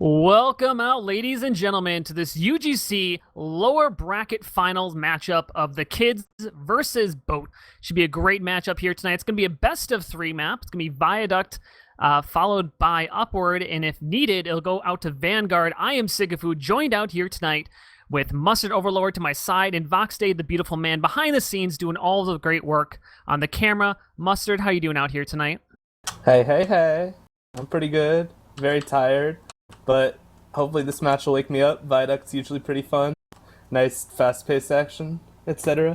Welcome out, ladies and gentlemen, to this UGC lower bracket finals matchup of the Kids versus Bote. Should be a great matchup here tonight. It's going to be a best of three map. It's going to be Viaduct, followed by Upward, and if needed, it'll go out to Vanguard. I am Sigafu, joined out here tonight with Mustard Overlord to my side and Voxday, the beautiful man behind the scenes, doing all the great work on the camera. Mustard, how you doing out here tonight? Hey. I'm pretty good. Very tired. But hopefully this match will wake me up. Viaduct's usually pretty fun. Nice fast-paced action, etc.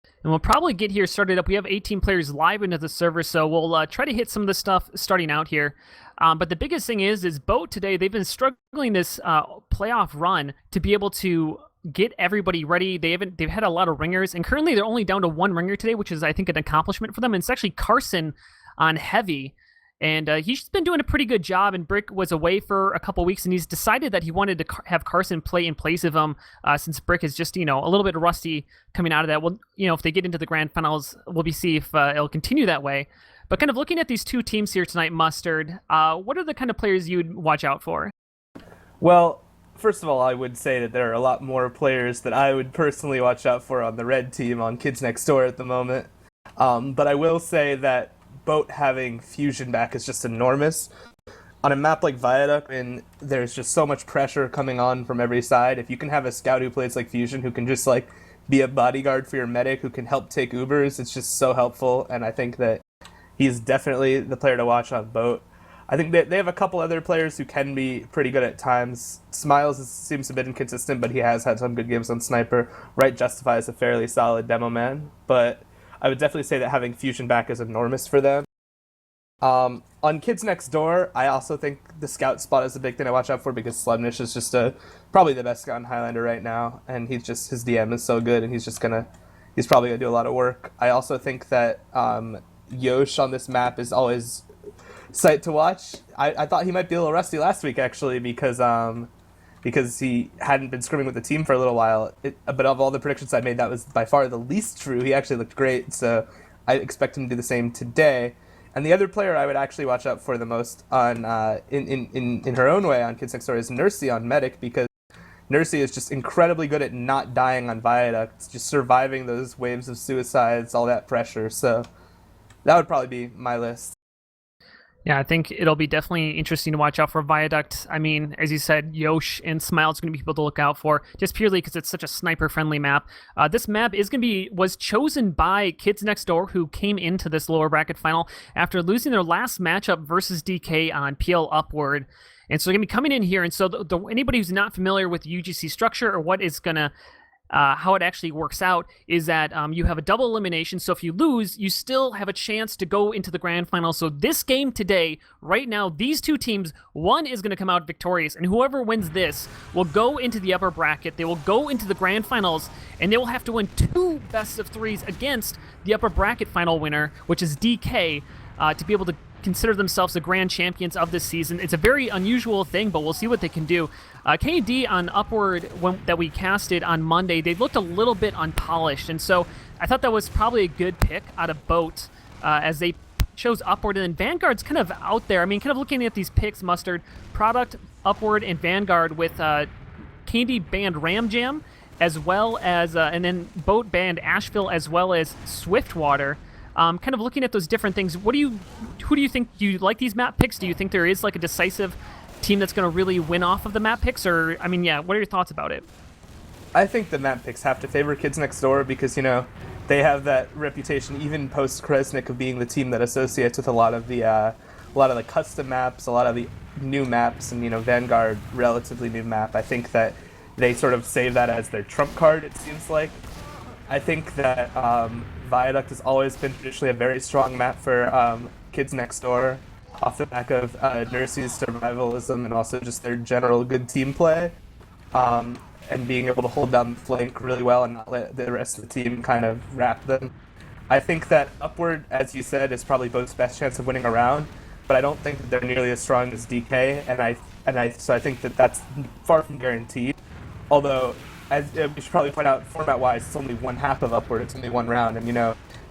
And we'll probably get here started up. We have 18 players live into the server, so we'll try to hit some of the stuff starting out here. But the biggest thing is Bote today, they've been struggling this playoff run to be able to get everybody ready. They've had a lot of ringers, and currently they're only down to one ringer today, which is, I think, an accomplishment for them. And it's actually Carson on Heavy. And he's been doing a pretty good job, and Brick was away for a couple weeks, and he's decided that he wanted to have Carson play in place of him since Brick is just, a little bit rusty coming out of that. Well, if they get into the grand finals, we'll see if it'll continue that way. But kind of looking at these two teams here tonight, Mustard, what are the kind of players you'd watch out for? Well, first of all, I would say that there are a lot more players that I would personally watch out for on the red team on Kids Next Door at the moment. But I will say that Bote having Fusion back is just enormous. On a map like Viaduct, and there's just so much pressure coming on from every side, if you can have a scout who plays like Fusion, who can just be a bodyguard for your medic, who can help take Ubers, it's just so helpful, and I think that he's definitely the player to watch on Bote. I think that they have a couple other players who can be pretty good at times. Smiles seems a bit inconsistent, but he has had some good games on Sniper. Right Justify is a fairly solid demo man, but I would definitely say that having Fusion back is enormous for them. On Kids Next Door, I also think the scout spot is a big thing to watch out for because Slebnish is just probably the best scout in Highlander right now, and his DM is so good, and he's probably gonna do a lot of work. I also think that Yosh on this map is always sight to watch. I thought he might be a little rusty last week actually because he hadn't been scrimming with the team for a little while. But of all the predictions I made, that was by far the least true. He actually looked great, so I expect him to do the same today. And the other player I would actually watch out for the most on in her own way on Kids Next Door is Nursey on Medic, because Nursey is just incredibly good at not dying on Viaduct, just surviving those waves of suicides, all that pressure. So that would probably be my list. Yeah, I think it'll be definitely interesting to watch out for Viaduct. I mean, as you said, Yosh and Smile is going to be people to look out for, just purely because it's such a sniper-friendly map. This map was chosen by Kids Next Door, who came into this lower bracket final after losing their last matchup versus DK on PL Upward. And so they're going to be coming in here, and so anybody who's not familiar with UGC structure or what is going to how it actually works out is that you have a double elimination, so if you lose, you still have a chance to go into the grand final. So this game today, right now, these two teams, one is going to come out victorious, and whoever wins this will go into the upper bracket, they will go into the grand finals, and they will have to win two best of threes against the upper bracket final winner, which is DK, to be able to consider themselves the grand champions of this season. It's a very unusual thing, but we'll see what they can do. KD on Upward, that we casted on Monday, they looked a little bit unpolished, and so I thought that was probably a good pick out of Bote as they chose Upward, and then Vanguard's kind of out there. I mean, kind of looking at these picks, Mustard, Product, Upward, and Vanguard with Candy banned Ram Jam, as well as, and then Bote banned Asheville, as well as Swiftwater. Kind of looking at those different things, who do you think? Do you like these map picks? Do you think there is a decisive team that's going to really win off of the map picks? Or, I mean, yeah, what are your thoughts about it? I think the map picks have to favor Kids Next Door because, they have that reputation, even post-Kresnik, of being the team that associates with a lot of the custom maps, a lot of the new maps, and, Vanguard, relatively new map. I think that they sort of save that as their trump card, it seems like. I think that Viaduct has always been traditionally a very strong map for Kids Next Door, off the back of Nursey's survivalism and also just their general good team play, and being able to hold down the flank really well and not let the rest of the team kind of wrap them. I think that Upward, as you said, is probably Bote's best chance of winning a round, but I don't think that they're nearly as strong as DK, so I think that that's far from guaranteed. Although, as we should probably point out, format-wise, it's only one half of Upward. It's only one round, and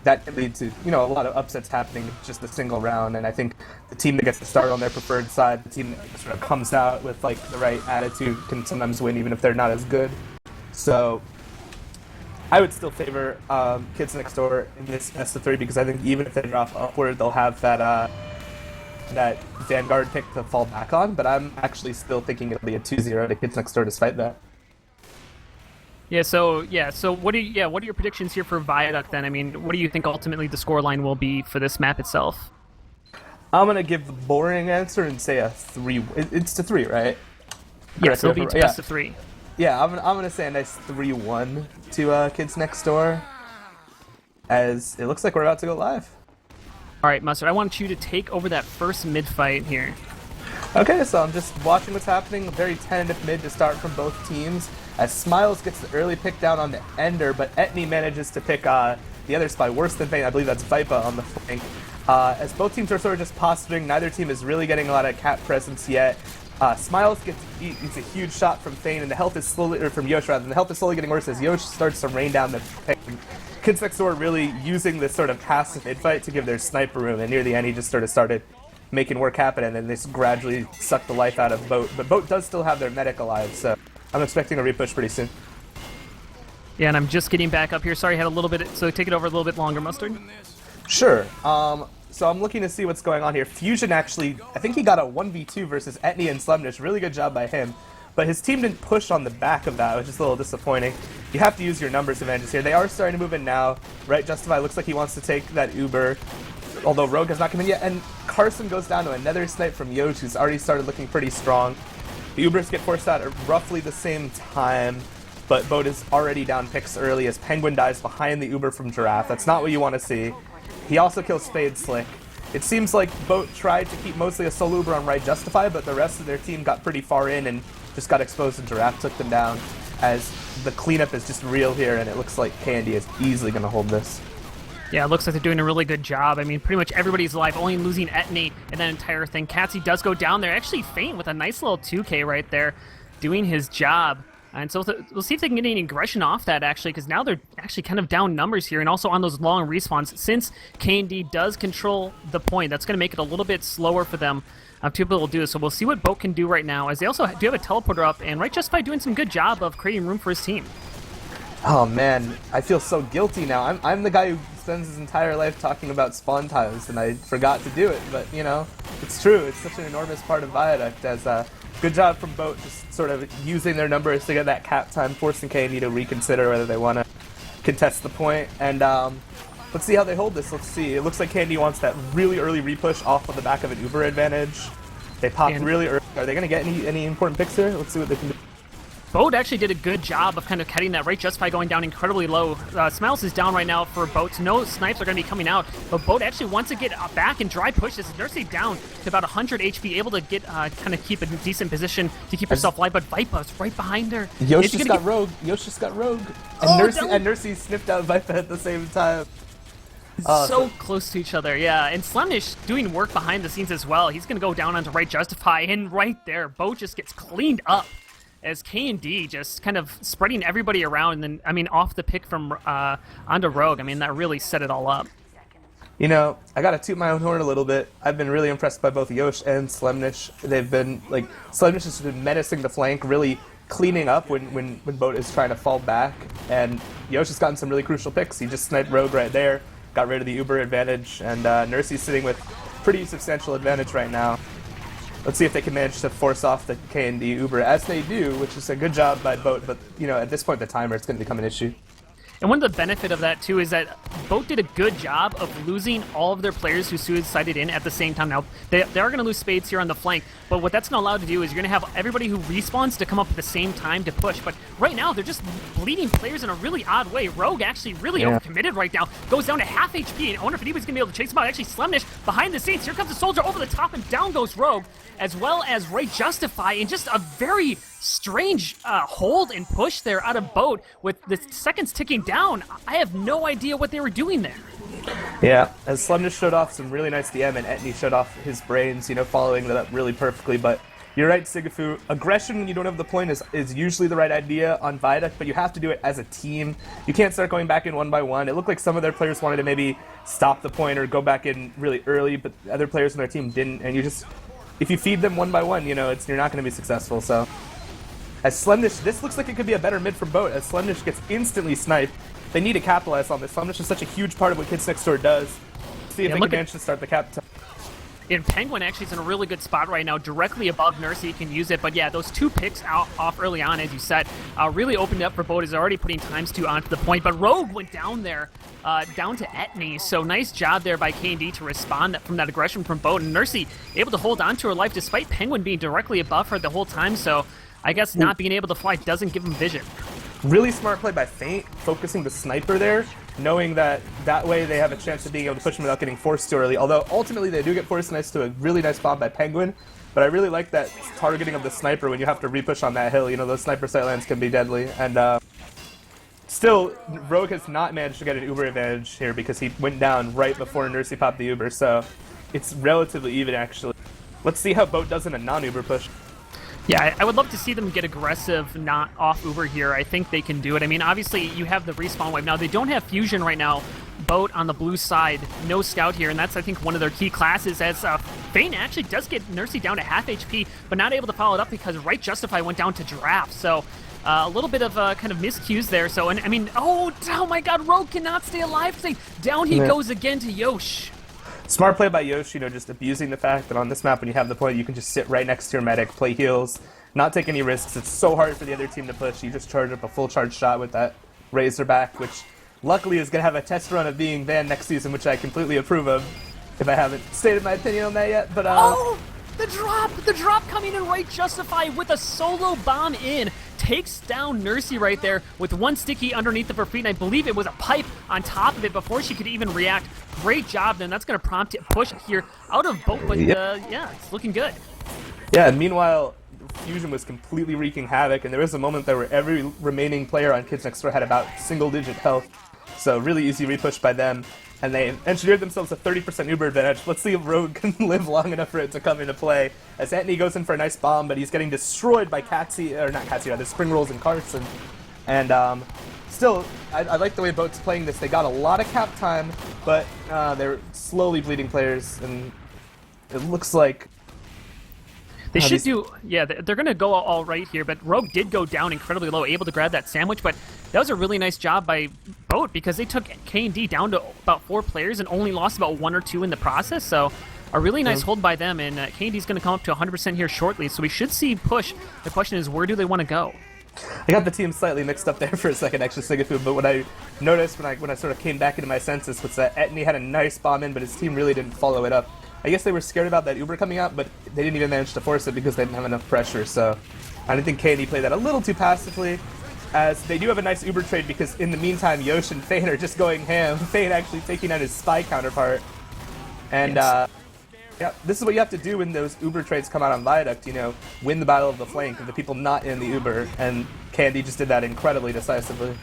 that can lead to, a lot of upsets happening in just a single round. And I think the team that gets to start on their preferred side, the team that sort of comes out with like the right attitude, can sometimes win even if they're not as good. So I would still favor Kids Next Door in this best of 3 because I think even if they drop upward, they'll have that Vanguard pick to fall back on. But I'm actually still thinking it'll be a 2-0 to Kids Next Door despite that. So what are your predictions here for Viaduct then? I mean, what do you think ultimately the scoreline will be for this map itself? I'm gonna give the boring answer and say a 3. It's to 3, right? Yes, it'll be best of 3. Yeah, I'm gonna say a nice 3-1 to Kids Next Door, as it looks like we're about to go live. All right, Mustard, I want you to take over that first mid fight here. Okay, so I'm just watching what's happening. Very tentative mid to start from both teams. As Smiles gets the early pick down on the Ender, but Etney manages to pick the other spy worse than Vayne. I believe that's Vipa on the flank. As both teams are sort of just posturing, neither team is really getting a lot of cap presence yet. Smiles gets a huge shot from Thane, and the health is slowly, or from Yosh rather, and the health is slowly getting worse as Yosh starts to rain down the pick. Kids Next Door really using this sort of passive mid-fight to give their sniper room, and near the end he just sort of started making work happen, and then they gradually suck the life out of Bote. But Bote does still have their medic alive, so I'm expecting a repush pretty soon. Yeah, and I'm just getting back up here. Sorry, I had a little bit, so take it over a little bit longer, Mustard. Sure. So I'm looking to see what's going on here. Fusion actually, I think he got a 1v2 versus Etney and Slemnish. Really good job by him. But his team didn't push on the back of that, which is a little disappointing. You have to use your numbers advantages here. They are starting to move in now. Right, Justify looks like he wants to take that Uber, although Rogue has not come in yet. And Carson goes down to another snipe from Yosh, who's already started looking pretty strong. The Ubers get forced out at roughly the same time, but Bote is already down picks early as Penguin dies behind the Uber from Giraffe. That's not what you want to see. He also kills Spade Slick. It seems like Bote tried to keep mostly a solo Uber on right Justify, but the rest of their team got pretty far in and just got exposed and Giraffe took them down, as the cleanup is just real here, and it looks like Candy is easily going to hold this. Yeah, it looks like they're doing a really good job. I mean, pretty much everybody's alive, only losing Etney in that entire thing. Catsy does go down there, actually faint with a nice little 2K right there, doing his job. And so we'll see if they can get any aggression off that, actually, because now they're actually kind of down numbers here, and also on those long respawns. Since K&D does control the point, that's going to make it a little bit slower for them to be able to do this. So we'll see what Bote can do right now, as they also do have a teleporter up, and right Justify doing some good job of creating room for his team. Oh man, I feel so guilty now. I'm the guy who spends his entire life talking about spawn times, and I forgot to do it. But it's true. It's such an enormous part of Viaduct. As good job from Bote, just sort of using their numbers to get that cap time, forcing K&D to reconsider whether they want to contest the point. And let's see how they hold this. Let's see. It looks like K&D wants that really early repush off of the back of an Uber advantage. They pop really early. Are they going to get any important picks here? Let's see what they can do. Bote actually did a good job of kind of cutting that right Justify going down incredibly low. Smiles is down right now for Bote. No snipes are going to be coming out, but Bote actually wants to get back and dry push this. Nursey down to about 100 HP, able to get kind of keep a decent position to keep herself alive, but Vipa's right behind her. Yosh just got rogue. Yosh just got rogue. And Nursey sniffed out Vipa at the same time. So close to each other, yeah. And Slemnish doing work behind the scenes as well. He's going to go down onto right Justify, and right there, Bote just gets cleaned up as K&D just kind of spreading everybody around, and then, I mean, off the pick from onto Rogue. I mean, that really set it all up. I gotta toot my own horn a little bit. I've been really impressed by both Yosh and Slemnish. They've been, Slemnish has been menacing the flank, really cleaning up when Bote is trying to fall back, and Yosh has gotten some really crucial picks. He just sniped Rogue right there, got rid of the Uber advantage, and Nursey's sitting with pretty substantial advantage right now. Let's see if they can manage to force off the K&D Uber, as they do, which is a good job by Bote, but, at this point, the timer, it's going to become an issue. And one of the benefit of that, too, is that Bote did a good job of losing all of their players who suicided in at the same time. Now, they are going to lose Spades here on the flank, but what that's going to allow to do is you're going to have everybody who respawns to come up at the same time to push. But right now, they're just bleeding players in a really odd way. Rogue actually really overcommitted right now. Goes down to half HP, and I wonder if anybody's going to be able to chase him out. Actually, Slemnish behind the scenes. Here comes the soldier over the top, and down goes Rogue, as well as Ray Justify, and just a very strange hold and push there out of Bote with the seconds ticking down. I have no idea what they were doing there. Yeah, as Slemnish showed off some really nice DM, and Etney showed off his brains, following that up really perfectly, but You're right, Sigafu. Aggression when you don't have the point is usually the right idea on Viaduct, but you have to do it as a team. You can't start going back in one by one. It looked like some of their players wanted to maybe stop the point or go back in really early, but other players on their team didn't, and you just, if you feed them one by one, you know, you're not going to be successful, so. As Slemnish, this looks like it could be a better mid from Bote, as Slemnish gets instantly sniped. They need to capitalize on this. Slemnish is such a huge part of what Kids Next Door does. See if they can manage to start the cap. And Penguin actually is in a really good spot right now, directly above Nursey. He can use it. But yeah, those 2 picks off early on, as you said, really opened up for Bote. He's already putting ×2 onto the point. But Rogue went down there, down to Etney. So nice job there by K&D to respond from that aggression from Bote. And Nursey able to hold on to her life despite Penguin being directly above her the whole time. So I guess not being able to fly doesn't give him vision. Really smart play by Feint, focusing the sniper there, knowing that way they have a chance of being able to push him without getting forced too early. Although ultimately they do get forced nice to a really nice bomb by Penguin. But I really like that targeting of the sniper when you have to repush on that hill. You know, those sniper sight lands can be deadly. And still, Rogue has not managed to get an Uber advantage here because he went down right before Nursey popped the Uber. So it's relatively even actually. Let's see how Bote does in a non-Uber push. Yeah, I would love to see them get aggressive, not off Uber here. I think they can do it. I mean, obviously, you have the respawn wave. Now, they don't have Fusion right now. Bote on the blue side, no Scout here, and that's, I think, one of their key classes, as Feint actually does get Nursey down to half HP, but not able to follow it up because Right Justify went down to Draft. So a little bit of kind of miscues there. So, and I mean, oh my God, Rogue cannot stay alive. Down he goes again to Yosh. Smart play by Yosh, you know, just abusing the fact that on this map when you have the point, you can just sit right next to your medic, play heals, not take any risks. It's so hard for the other team to push. You just charge up a full charge shot with that Razorback, which luckily is going to have a test run of being banned next season, which I completely approve of, if I haven't stated my opinion on that yet. But oh, the drop coming in Right Justify with a solo bomb in. Takes down Nursey right there with one sticky underneath of her feet, and I believe it was a pipe on top of it before she could even react. Great job, then. That's going to prompt a push here out of Bote, but yeah, it's looking good. Yeah, and meanwhile, Fusion was completely wreaking havoc, and there was a moment there where every remaining player on Kids Next Door had about single-digit health, so really easy repush by them. And they engineered themselves a 30% Uber advantage. Let's see if Rogue can live long enough for it to come into play. As Etney goes in for a nice bomb, but he's getting destroyed by the Spring Rolls and Carson. And still, I like the way Bote's playing this. They got a lot of cap time, but they're slowly bleeding players, and it looks like they should do, yeah, they're going to go all right here, but Rogue did go down incredibly low, able to grab that sandwich, but that was a really nice job by Bote because they took K&D down to about 4 players and only lost about 1 or 2 in the process, so a really nice hold by them, and K&D's going to come up to 100% here shortly, so we should see push. The question is, where do they want to go? I got the team slightly mixed up there for a second, actually, Sigafu, but what I noticed when I sort of came back into my senses was that Etney had a nice bomb in, but his team really didn't follow it up. I guess they were scared about that Uber coming out, but they didn't even manage to force it because they didn't have enough pressure, so I didn't think K&D played that a little too passively, as they do have a nice Uber trade because in the meantime, Yosh and Feint are just going ham. Feint actually taking out his spy counterpart, and yeah, this is what you have to do when those Uber trades come out on Viaduct, you know, win the battle of the flank of the people not in the Uber, and K&D just did that incredibly decisively.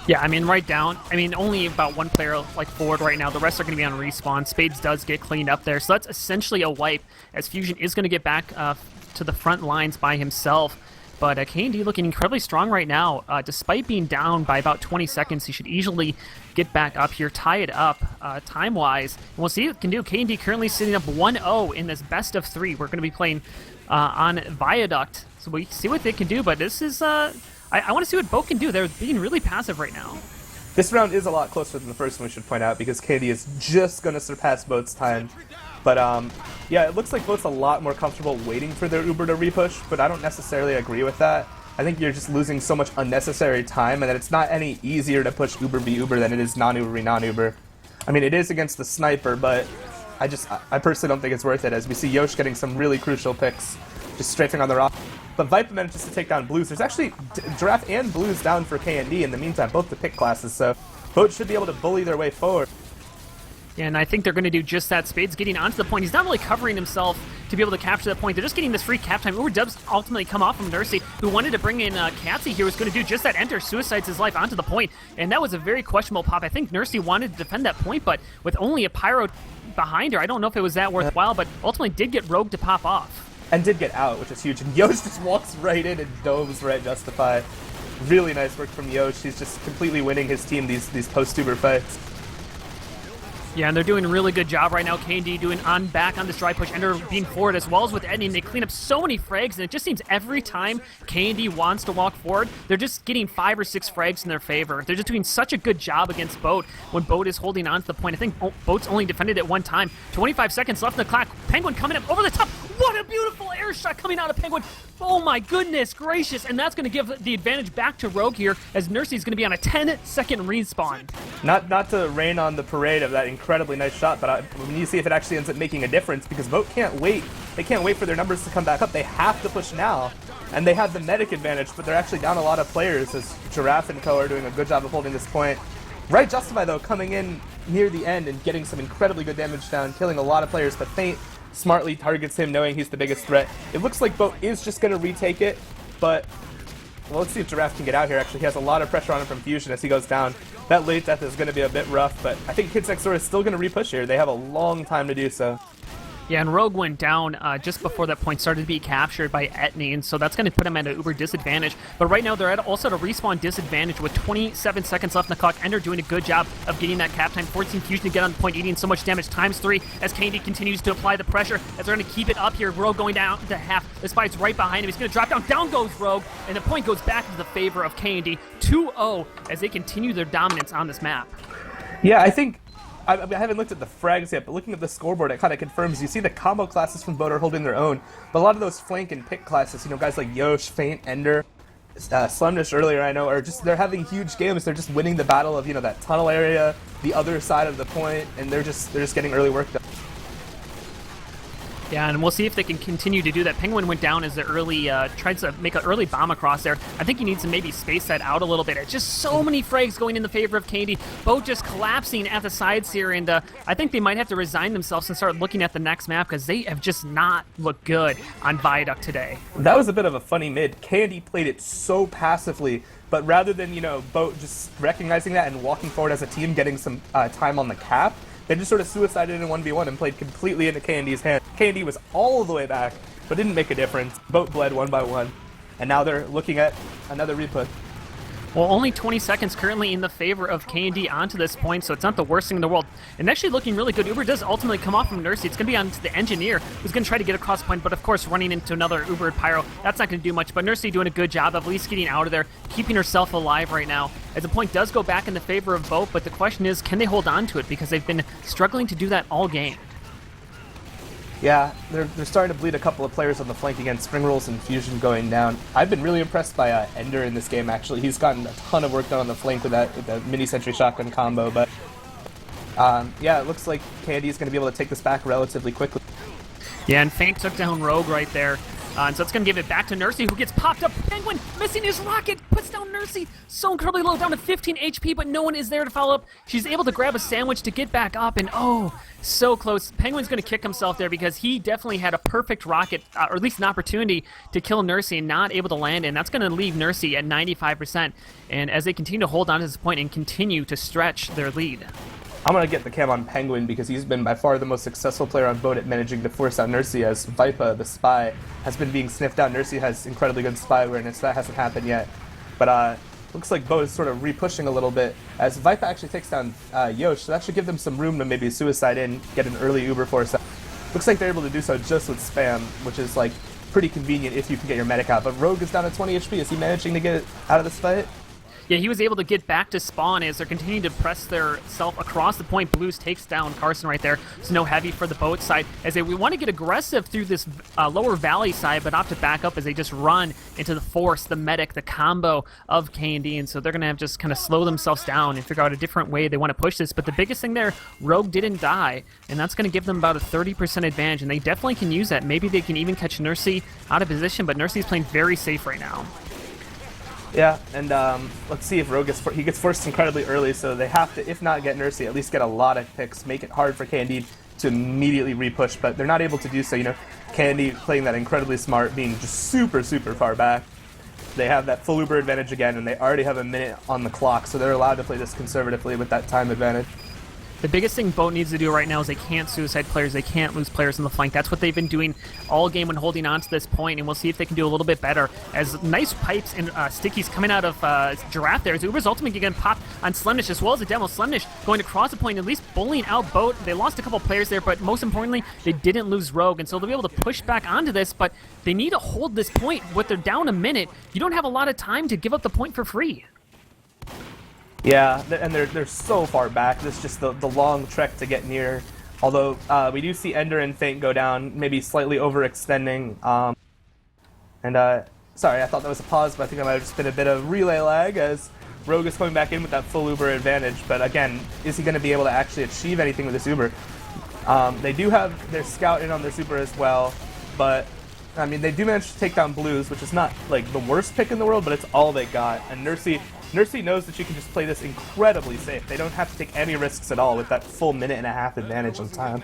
Yeah, I mean, right down. I mean, only about 1 player like forward right now. The rest are going to be on respawn. Spades does get cleaned up there, so that's essentially a wipe, as Fusion is going to get back to the front lines by himself. But K&D looking incredibly strong right now. Despite being down by about 20 seconds, he should easily get back up here, tie it up time-wise. And we'll see what it can do. K&D currently sitting up 1-0 in this best of 3. We're going to be playing on Viaduct, so we see what they can do. But this is... I want to see what Bote can do. They're being really passive right now. This round is a lot closer than the first one, we should point out, because K&D is just going to surpass Bote's time. But yeah, it looks like Bote's a lot more comfortable waiting for their Uber to repush, but I don't necessarily agree with that. I think you're just losing so much unnecessary time, and that it's not any easier to push Uber v Uber than it is non-Uber v non-Uber. I mean, it is against the sniper, but I personally don't think it's worth it, as we see Yosh getting some really crucial picks, just strafing on the rock. But Viper manages to take down Blues. There's actually Giraffe and Blues down for K&D in the meantime, both the pick classes, so Bote should be able to bully their way forward. Yeah, and I think they're going to do just that. Spades getting onto the point. He's not really covering himself to be able to capture that point. They're just getting this free cap time. Uber Dubs ultimately come off from Nursey, who wanted to bring in Katsy here, was going to do just that, enter, suicides his life onto the point, and that was a very questionable pop. I think Nursey wanted to defend that point, but with only a Pyro behind her, I don't know if it was that worthwhile, but ultimately did get Rogue to pop off. and did get out, which is huge. And Yosh just walks right in and domes right Justify. Really nice work from Yosh. He's just completely winning his team these post-Uber fights. Yeah, and they're doing a really good job right now. K&D doing back on this dry push, Ender being forward as well as with Edney, and they clean up so many frags, and it just seems every time K&D wants to walk forward, they're just getting 5 or 6 frags in their favor. They're just doing such a good job against Bote when Bote is holding on to the point. I think Bote's only defended it one time. 25 seconds left in the clock. Penguin coming up over the top. What a beautiful air shot coming out of Penguin. Oh my goodness gracious, and that's going to give the advantage back to Rogue here, as Nursey is going to be on a 10-second respawn. Not to rain on the parade of that incredibly nice shot, but we need to see if it actually ends up making a difference, because Bote can't wait. They can't wait for their numbers to come back up. They have to push now, and they have the medic advantage, but they're actually down a lot of players, as Giraffe and Co are doing a good job of holding this point. Right Justify, though, coming in near the end and getting some incredibly good damage down, killing a lot of players, but Feint smartly targets him, knowing he's the biggest threat. It looks like Bote is just going to retake it, but well, let's see if Giraffe can get out here. Actually, he has a lot of pressure on him from Fusion as he goes down. That late death is going to be a bit rough, but I think Kids Next Door is still going to repush here. They have a long time to do so. Yeah, and Rogue went down just before that point started to be captured by Etney, and so that's going to put him at an uber disadvantage. But right now, they're also at a respawn disadvantage with 27 seconds left in the clock. Ender doing a good job of getting that cap time, forcing Fusion to get on the point, eating so much damage, ×3, as K&D continues to apply the pressure, as they're going to keep it up here. Rogue going down to half. The Spy's right behind him. He's going to drop down. Down goes Rogue, and the point goes back to the favor of K&D. 2-0 as they continue their dominance on this map. Yeah, I think I haven't looked at the frags yet, but looking at the scoreboard, it kind of confirms. You see the combo classes from Bote are holding their own, but a lot of those flank and pick classes, you know, guys like Yosh, Feint, Ender, Slumdish earlier, I know, are just, they're having huge games. They're just winning the battle of, you know, that tunnel area, the other side of the point, and they're just getting early work done. Yeah, and we'll see if they can continue to do that. Penguin went down as the early, tried to make an early bomb across there. I think he needs to maybe space that out a little bit. It's just so many frags going in the favor of K&D. Bote just collapsing at the sides here, and I think they might have to resign themselves and start looking at the next map, because they have just not looked good on Viaduct today. That was a bit of a funny mid. K&D played it so passively, but rather than, you know, Bote just recognizing that and walking forward as a team, getting some time on the cap, they just sort of suicided in 1v1 and played completely into K&D's hand. K&D was all the way back, but didn't make a difference. Bote bled 1 by 1, and now they're looking at another replay. Well, only 20 seconds currently in the favor of K&D onto this point, so it's not the worst thing in the world. And actually looking really good. Uber does ultimately come off from Nursey. It's going to be onto the Engineer, who's going to try to get across point, but of course running into another Uber Pyro. That's not going to do much, but Nursey doing a good job of at least getting out of there, keeping herself alive right now. As the point does go back in the favor of Bote, but the question is, can they hold on to it? Because they've been struggling to do that all game. Yeah, they're starting to bleed a couple of players on the flank against Spring Rolls and Fusion going down. I've been really impressed by Ender in this game, actually. He's gotten a ton of work done on the flank with the mini-sentry shotgun combo, but yeah, it looks like K&D is going to be able to take this back relatively quickly. Yeah, and Feint took down Rogue right there. And so it's going to give it back to Nursey, who gets popped up. Penguin missing his rocket, puts down Nursey. So incredibly low, down to 15 HP, but no one is there to follow up. She's able to grab a sandwich to get back up, and oh, so close. Penguin's going to kick himself there because he definitely had a perfect rocket, or at least an opportunity to kill Nursey and not able to land, and that's going to leave Nursey at 95%. And as they continue to hold on to this point and continue to stretch their lead. I'm going to get the cam on Penguin because he's been by far the most successful player on Bote at managing to force out Nursey, as Vipa, the spy, has been being sniffed out. Nursey has incredibly good spy awareness. That hasn't happened yet. But looks like Bote is sort of re-pushing a little bit, as Vipa actually takes down Yosh, so that should give them some room to maybe suicide in, get an early Uber force out. Looks like they're able to do so just with spam, which is like pretty convenient if you can get your medic out. But Rogue is down to 20 HP. Is he managing to get out of this fight? Yeah, he was able to get back to spawn as they're continuing to press their self across the point. Blues takes down Carson right there. So no heavy for the Bote side, as they want to get aggressive through this lower valley side, but opt to back up as they just run into the force, the medic, the combo of K&D. And so they're going to have just kind of slow themselves down and figure out a different way they want to push this. But the biggest thing there, Rogue didn't die, and that's going to give them about a 30% advantage, and they definitely can use that. Maybe they can even catch Nursey out of position, but Nursey's playing very safe right now. Yeah, and let's see if Rogue gets forced incredibly early, so they have to, if not get Nursey, at least get a lot of picks, make it hard for K&D to immediately re-push, but they're not able to do so. You know, K&D playing that incredibly smart, being just super, super far back. They have that full Uber advantage again, and they already have a minute on the clock, so they're allowed to play this conservatively with that time advantage. The biggest thing Bote needs to do right now is they can't suicide players. They can't lose players in the flank. That's what they've been doing all game when holding on to this point, and we'll see if they can do a little bit better. As nice pipes and stickies coming out of Giraffe there. As Uber's ultimately going to pop on Slemnish as well as a demo. Slemnish going to cross the point, at least bullying out Bote. They lost a couple players there, but most importantly, they didn't lose Rogue, and so they'll be able to push back onto this, but they need to hold this point. With they're down a minute, you don't have a lot of time to give up the point for free. Yeah, and they're so far back. This is just the long trek to get near. Although we do see Ender and Feint go down, maybe slightly overextending. Sorry, I thought that was a pause, but I think I might have just been a bit of relay lag as Rogue is coming back in with that full Uber advantage. But again, is he going to be able to actually achieve anything with this Uber? They do have their scout in on their super as well, but I mean, they do manage to take down Blues, which is not like the worst pick in the world, but it's all they got. And Nursey knows that she can just play this incredibly safe. They don't have to take any risks at all with that full minute-and-a-half advantage on time.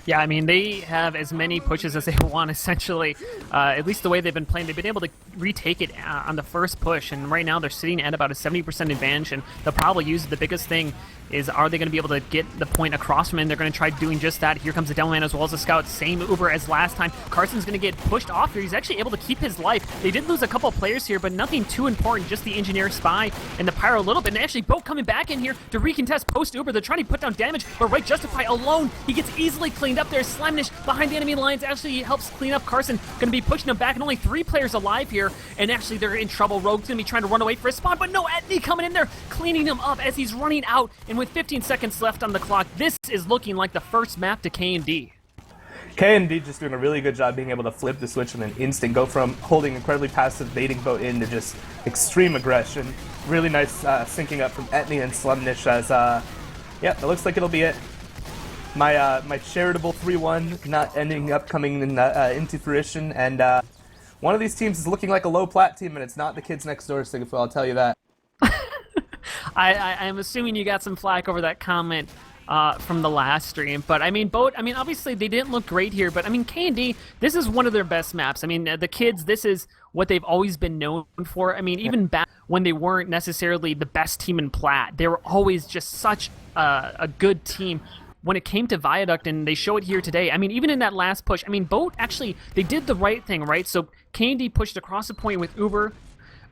Yeah, I mean, they have as many pushes as they want, essentially. At least the way they've been playing, they've been able to retake it on the first push, and right now they're sitting at about a 70% advantage, and they'll probably use it. The biggest thing is, are they going to be able to get the point across from him? They're going to try doing just that. Here comes the Devilman as well as the Scout. Same Uber as last time. Carson's going to get pushed off here. He's actually able to keep his life. They did lose a couple players here, but nothing too important. Just the Engineer Spy and the Pyro a little bit. And actually, Bote coming back in here to recontest post-Uber. They're trying to put down damage, but right Justify alone, he gets easily cleaned up there. Slimenish behind the enemy lines actually helps clean up Carson. Going to be pushing him back, and only 3 players alive here. And actually, they're in trouble. Rogue's going to be trying to run away for his spawn, but no, Etney coming in there, cleaning him up as he's running out. And with 15 seconds left on the clock, this is looking like the first map to KMD. KMD just doing a really good job being able to flip the switch in an instant, go from holding incredibly passive, baiting Bote in to just extreme aggression. Really nice syncing up from Etney and Slumnish as, yeah, it looks like it'll be it. My charitable 3-1 not ending up coming in, into fruition, and one of these teams is looking like a low plat team, and it's not the Kids Next Door Sigafil, I'll tell you that. I'm assuming you got some flack over that comment from the last stream, but I mean, Bote, I mean, obviously they didn't look great here, but I mean, K&D, this is one of their best maps. I mean, the Kids, this is what they've always been known for. I mean, even back when they weren't necessarily the best team in Plat, they were always just such a good team when it came to Viaduct, and they show it here today. I mean, even in that last push, I mean, Bote actually, they did the right thing, right? So K&D pushed across the point with Uber.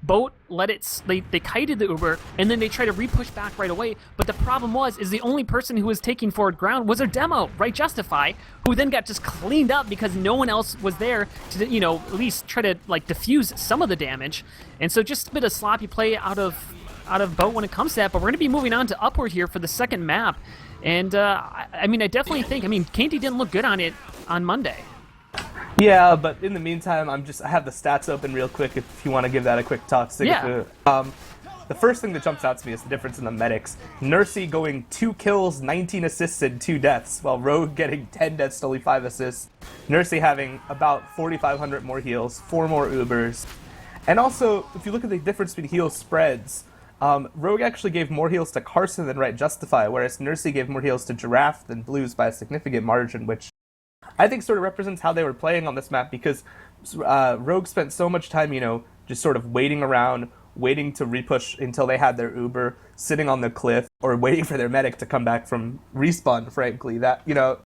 Bote let it, they kited the Uber, and then they tried to re-push back right away, but the problem is the only person who was taking forward ground was their demo, right, Justify, who then got just cleaned up because no one else was there to, you know, at least try to, like, diffuse some of the damage. And so just a bit of sloppy play out of Bote when it comes to that, but we're going to be moving on to Upward here for the second map. And, I mean, I definitely think, I mean, Candy didn't look good on it on Monday. Yeah, but in the meantime, I have the stats open real quick if you want to give that a quick talk. Yeah. The first thing that jumps out to me is the difference in the medics. Nursey going 2 kills, 19 assists, and 2 deaths, while Rogue getting 10 deaths, only 5 assists. Nursey having about 4,500 more heals, 4 more Ubers. And also, if you look at the difference between heal spreads, Rogue actually gave more heals to Carson than Right Justify, whereas Nursey gave more heals to Giraffe than Blues by a significant margin, which I think sort of represents how they were playing on this map, because Rogue spent so much time, you know, just sort of waiting around, waiting to repush until they had their Uber, sitting on the cliff, or waiting for their medic to come back from respawn, frankly. That, you know,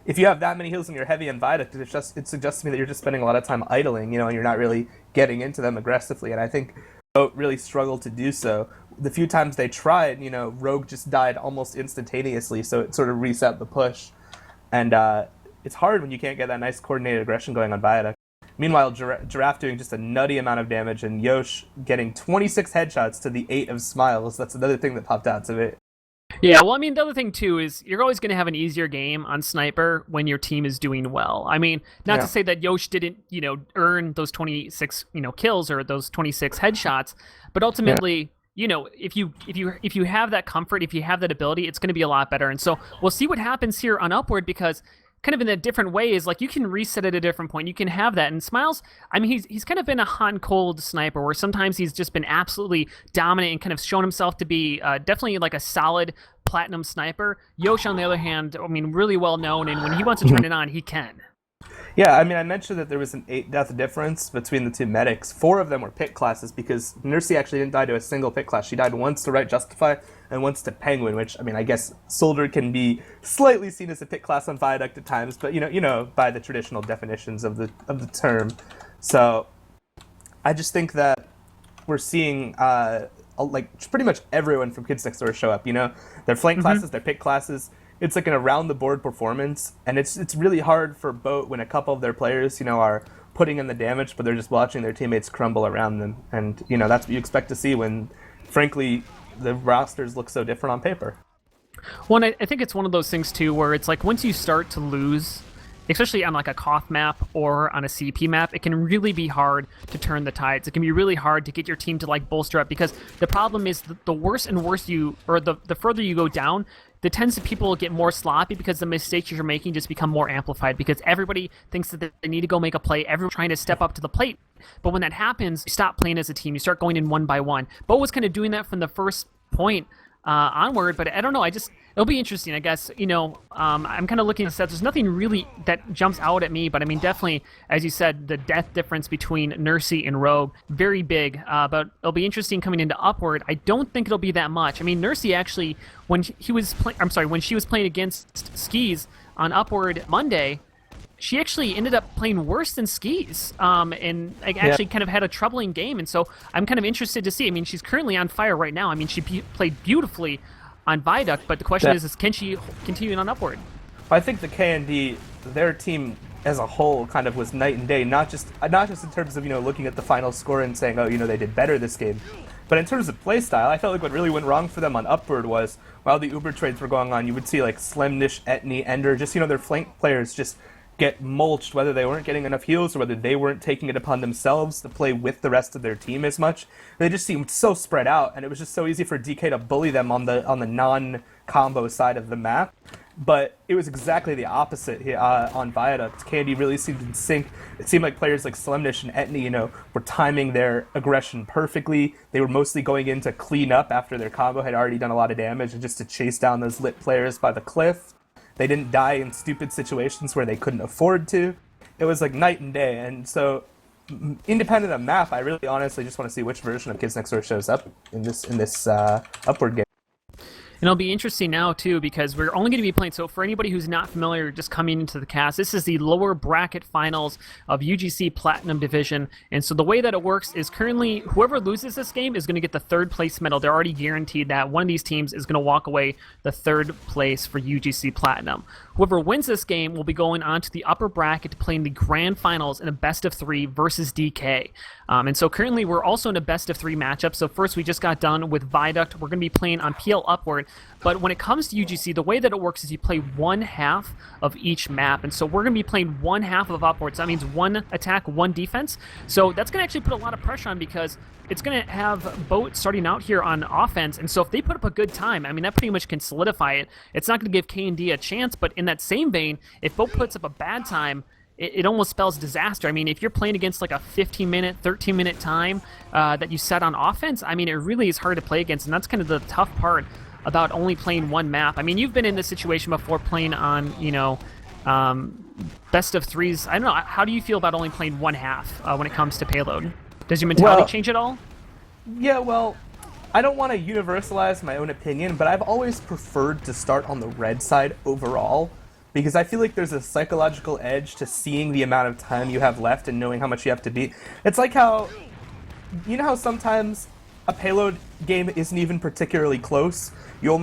if you have that many heals in your heavy and Viaduct, it suggests to me that you're just spending a lot of time idling, you know, and you're not really getting into them aggressively, and I think Bote really struggled to do so. The few times they tried, you know, Rogue just died almost instantaneously, so it sort of reset the push. And it's hard when you can't get that nice coordinated aggression going on Viaduct. Meanwhile, Giraffe doing just a nutty amount of damage, and Yosh getting 26 headshots to the 8 of Smiles. That's another thing that popped out to me. Yeah, well, I mean, the other thing, too, is you're always going to have an easier game on Sniper when your team is doing well. I mean, not to say that Yosh didn't, you know, earn those 26, you know, kills or those 26 headshots, but ultimately, you know, if you have that comfort, if you have that ability, it's going to be a lot better. And so we'll see what happens here on Upward, because kind of in a different way is like you can reset at a different point. You can have that. And Smiles, I mean, he's kind of been a hot and cold sniper where sometimes he's just been absolutely dominant and kind of shown himself to be definitely like a solid platinum sniper. Yosh, on the other hand, I mean, really well known, and when he wants to turn it on, he can. Yeah, I mean, I mentioned that there was an 8 death difference between the two medics. 4 of them were pit classes because Nursey actually didn't die to a single pit class. She died once to Right Justify and once to Penguin, which, I mean, I guess Soldier can be slightly seen as a pit class on Viaduct at times, but by the traditional definitions of the term. So I just think that we're seeing like pretty much everyone from Kids Next Door show up. Their flank classes, their pit classes. It's like an around the board performance, and it's really hard for Bote when a couple of their players, are putting in the damage, but they're just watching their teammates crumble around them, and that's what you expect to see when, frankly, the rosters look so different on paper. Well, and I think it's one of those things too, where it's like once you start to lose, especially on like a Koth map or on a CP map, it can really be hard to turn the tides. It can be really hard to get your team to like bolster up, because the problem is the worse and worse the further you go down, the tends to people get more sloppy because the mistakes you're making just become more amplified, because everybody thinks that they need to go make a play. Everyone's trying to step up to the plate. But when that happens, you stop playing as a team. You start going in one by one. Bo was kind of doing that from the first point onward, but I don't know. It'll be interesting, I guess. I'm kind of looking at stats. There's nothing really that jumps out at me, but I mean, definitely, as you said, the death difference between Nursey and Rogue, very big. But it'll be interesting coming into Upward. I don't think it'll be that much. I mean, Nursey actually, when she was playing against Skis on Upward Monday, she actually ended up playing worse than Skis, and actually kind of had a troubling game. And so I'm kind of interested to see. I mean, she's currently on fire right now. I mean, she played beautifully on Viaduct, but the question is can she continue on Upward? I think the KND, their team as a whole, kind of was night and day. Not just in terms of looking at the final score and saying, oh, they did better this game, but in terms of play style, I felt like what really went wrong for them on Upward was while the Uber trades were going on, you would see like Slemnish, Etney, Ender, just their flank players just get mulched, whether they weren't getting enough heals or whether they weren't taking it upon themselves to play with the rest of their team as much. They just seemed so spread out, and it was just so easy for DK to bully them on the non-combo side of the map. But it was exactly the opposite on Viaduct. Candy really seemed in sync. It seemed like players like Slemnish and Etney, were timing their aggression perfectly. They were mostly going in to clean up after their combo had already done a lot of damage and just to chase down those lit players by the cliff. They didn't die in stupid situations where they couldn't afford to. It was like night and day. And so, independent of map, I really honestly just want to see which version of Kids Next Door shows up in this Upward game. And it'll be interesting now, too, because we're only going to be playing... So for anybody who's not familiar, just coming into the cast, this is the lower bracket finals of UGC Platinum Division. And so the way that it works is currently, whoever loses this game is going to get the third place medal. They're already guaranteed that one of these teams is going to walk away the third place for UGC Platinum. Whoever wins this game will be going on to the upper bracket to play in the grand finals in a best-of-3 versus DK. And so currently we're also in a best-of-3 matchup. So first we just got done with Viaduct. We're going to be playing on PL Upward. But when it comes to UGC, the way that it works is you play one half of each map. And so we're going to be playing one half of Upward. So that means one attack, one defense. So that's going to actually put a lot of pressure on, because it's going to have Bote starting out here on offense. And so if they put up a good time, I mean, that pretty much can solidify it. It's not going to give K&D a chance, but in that same vein, if Bote puts up a bad time, it almost spells disaster. I mean, if you're playing against like a 15-minute, 13-minute time that you set on offense, I mean, it really is hard to play against. And that's kind of the tough part about only playing one map. I mean, you've been in this situation before playing on, best of threes. I don't know. How do you feel about only playing one half when it comes to payload? Does your mentality change at all? Yeah, well, I don't want to universalize my own opinion, but I've always preferred to start on the red side overall, because I feel like there's a psychological edge to seeing the amount of time you have left and knowing how much you have to beat. It's like how, how sometimes a payload game isn't even particularly close. You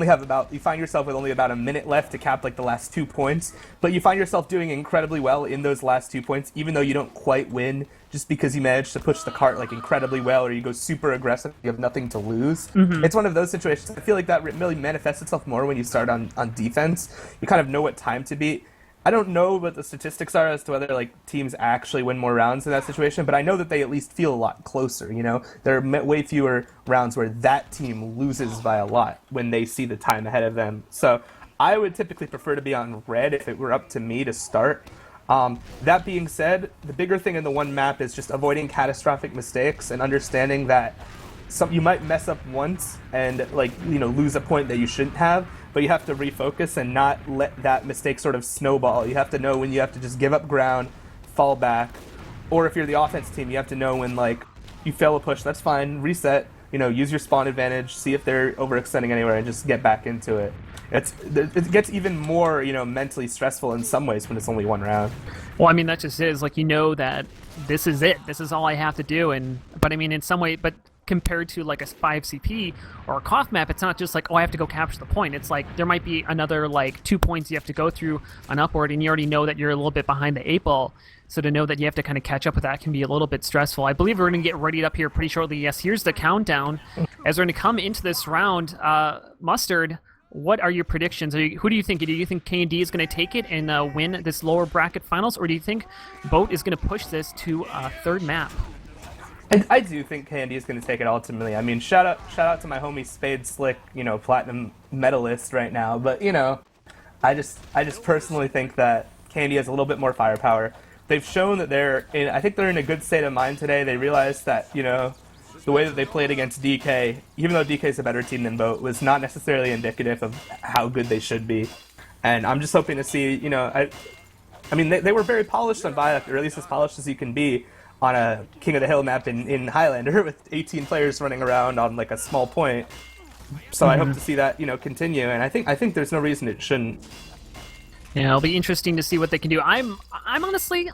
find yourself with only about a minute left to cap like the last 2 points, but you find yourself doing incredibly well in those last 2 points, even though you don't quite win, just because you managed to push the cart like incredibly well, or you go super aggressive, you have nothing to lose. Mm-hmm. It's one of those situations. I feel like that really manifests itself more when you start on defense. You kind of know what time to beat. I don't know what the statistics are as to whether like teams actually win more rounds in that situation, but I know that they at least feel a lot closer. There are way fewer rounds where that team loses by a lot when they see the time ahead of them. So I would typically prefer to be on red if it were up to me to start. That being said, the bigger thing in the one map is just avoiding catastrophic mistakes and understanding that you might mess up once and lose a point that you shouldn't have, but you have to refocus and not let that mistake sort of snowball. You have to know when you have to just give up ground, fall back. Or if you're the offense team, you have to know when, like, you fail a push, that's fine, reset, use your spawn advantage, see if they're overextending anywhere, and just get back into it. It gets even more, mentally stressful in some ways when it's only one round. Well, I mean, that just is, like, that this is it. This is all I have to do. But I mean, in some way, but compared to like a 5 CP or a Koth map, it's not just like, oh, I have to go capture the point. It's like there might be another like 2 points you have to go through on upward, and you already know that you're a little bit behind the 8-ball. So to know that you have to kind of catch up with that can be a little bit stressful. I believe we're going to get readied up here pretty shortly. Yes, here's the countdown. As we're going to come into this round, Mustard, what are your predictions? Who do you think? Do you think K&D is going to take it and win this lower bracket finals, or do you think Bote is going to push this to a third map? I do think K&D is going to take it ultimately. I mean, shout out to my homie Spade Slick, platinum medalist right now. But I just personally think that K&D has a little bit more firepower. They've shown that I think they're in a good state of mind today. They realized that the way that they played against DK, even though DK is a better team than Bote, was not necessarily indicative of how good they should be. And I'm just hoping to see, I mean, they were very polished on Viaduct, or at least as polished as you can be on a King of the Hill map in Highlander with 18 players running around on like a small point. So I hope to see that, continue. And I think there's no reason it shouldn't. Yeah, it'll be interesting to see what they can do. I'm honestly,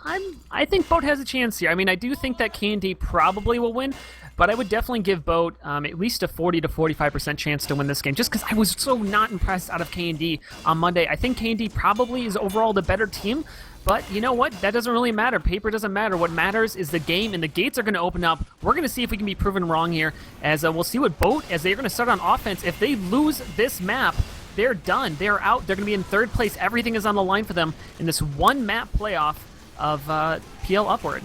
I think Bote has a chance here. I mean, I do think that K&D probably will win, but I would definitely give Bote at least a 40 to 45% chance to win this game, just because I was so not impressed out of K&D on Monday. I think K&D probably is overall the better team, but you know what? That doesn't really matter. Paper doesn't matter. What matters is the game, and the gates are going to open up. We're going to see if we can be proven wrong here, as we'll see what Bote, as they're going to start on offense. If they lose this map, they're done. They're out. They're going to be in third place. Everything is on the line for them in this one-map playoff of PL Upward.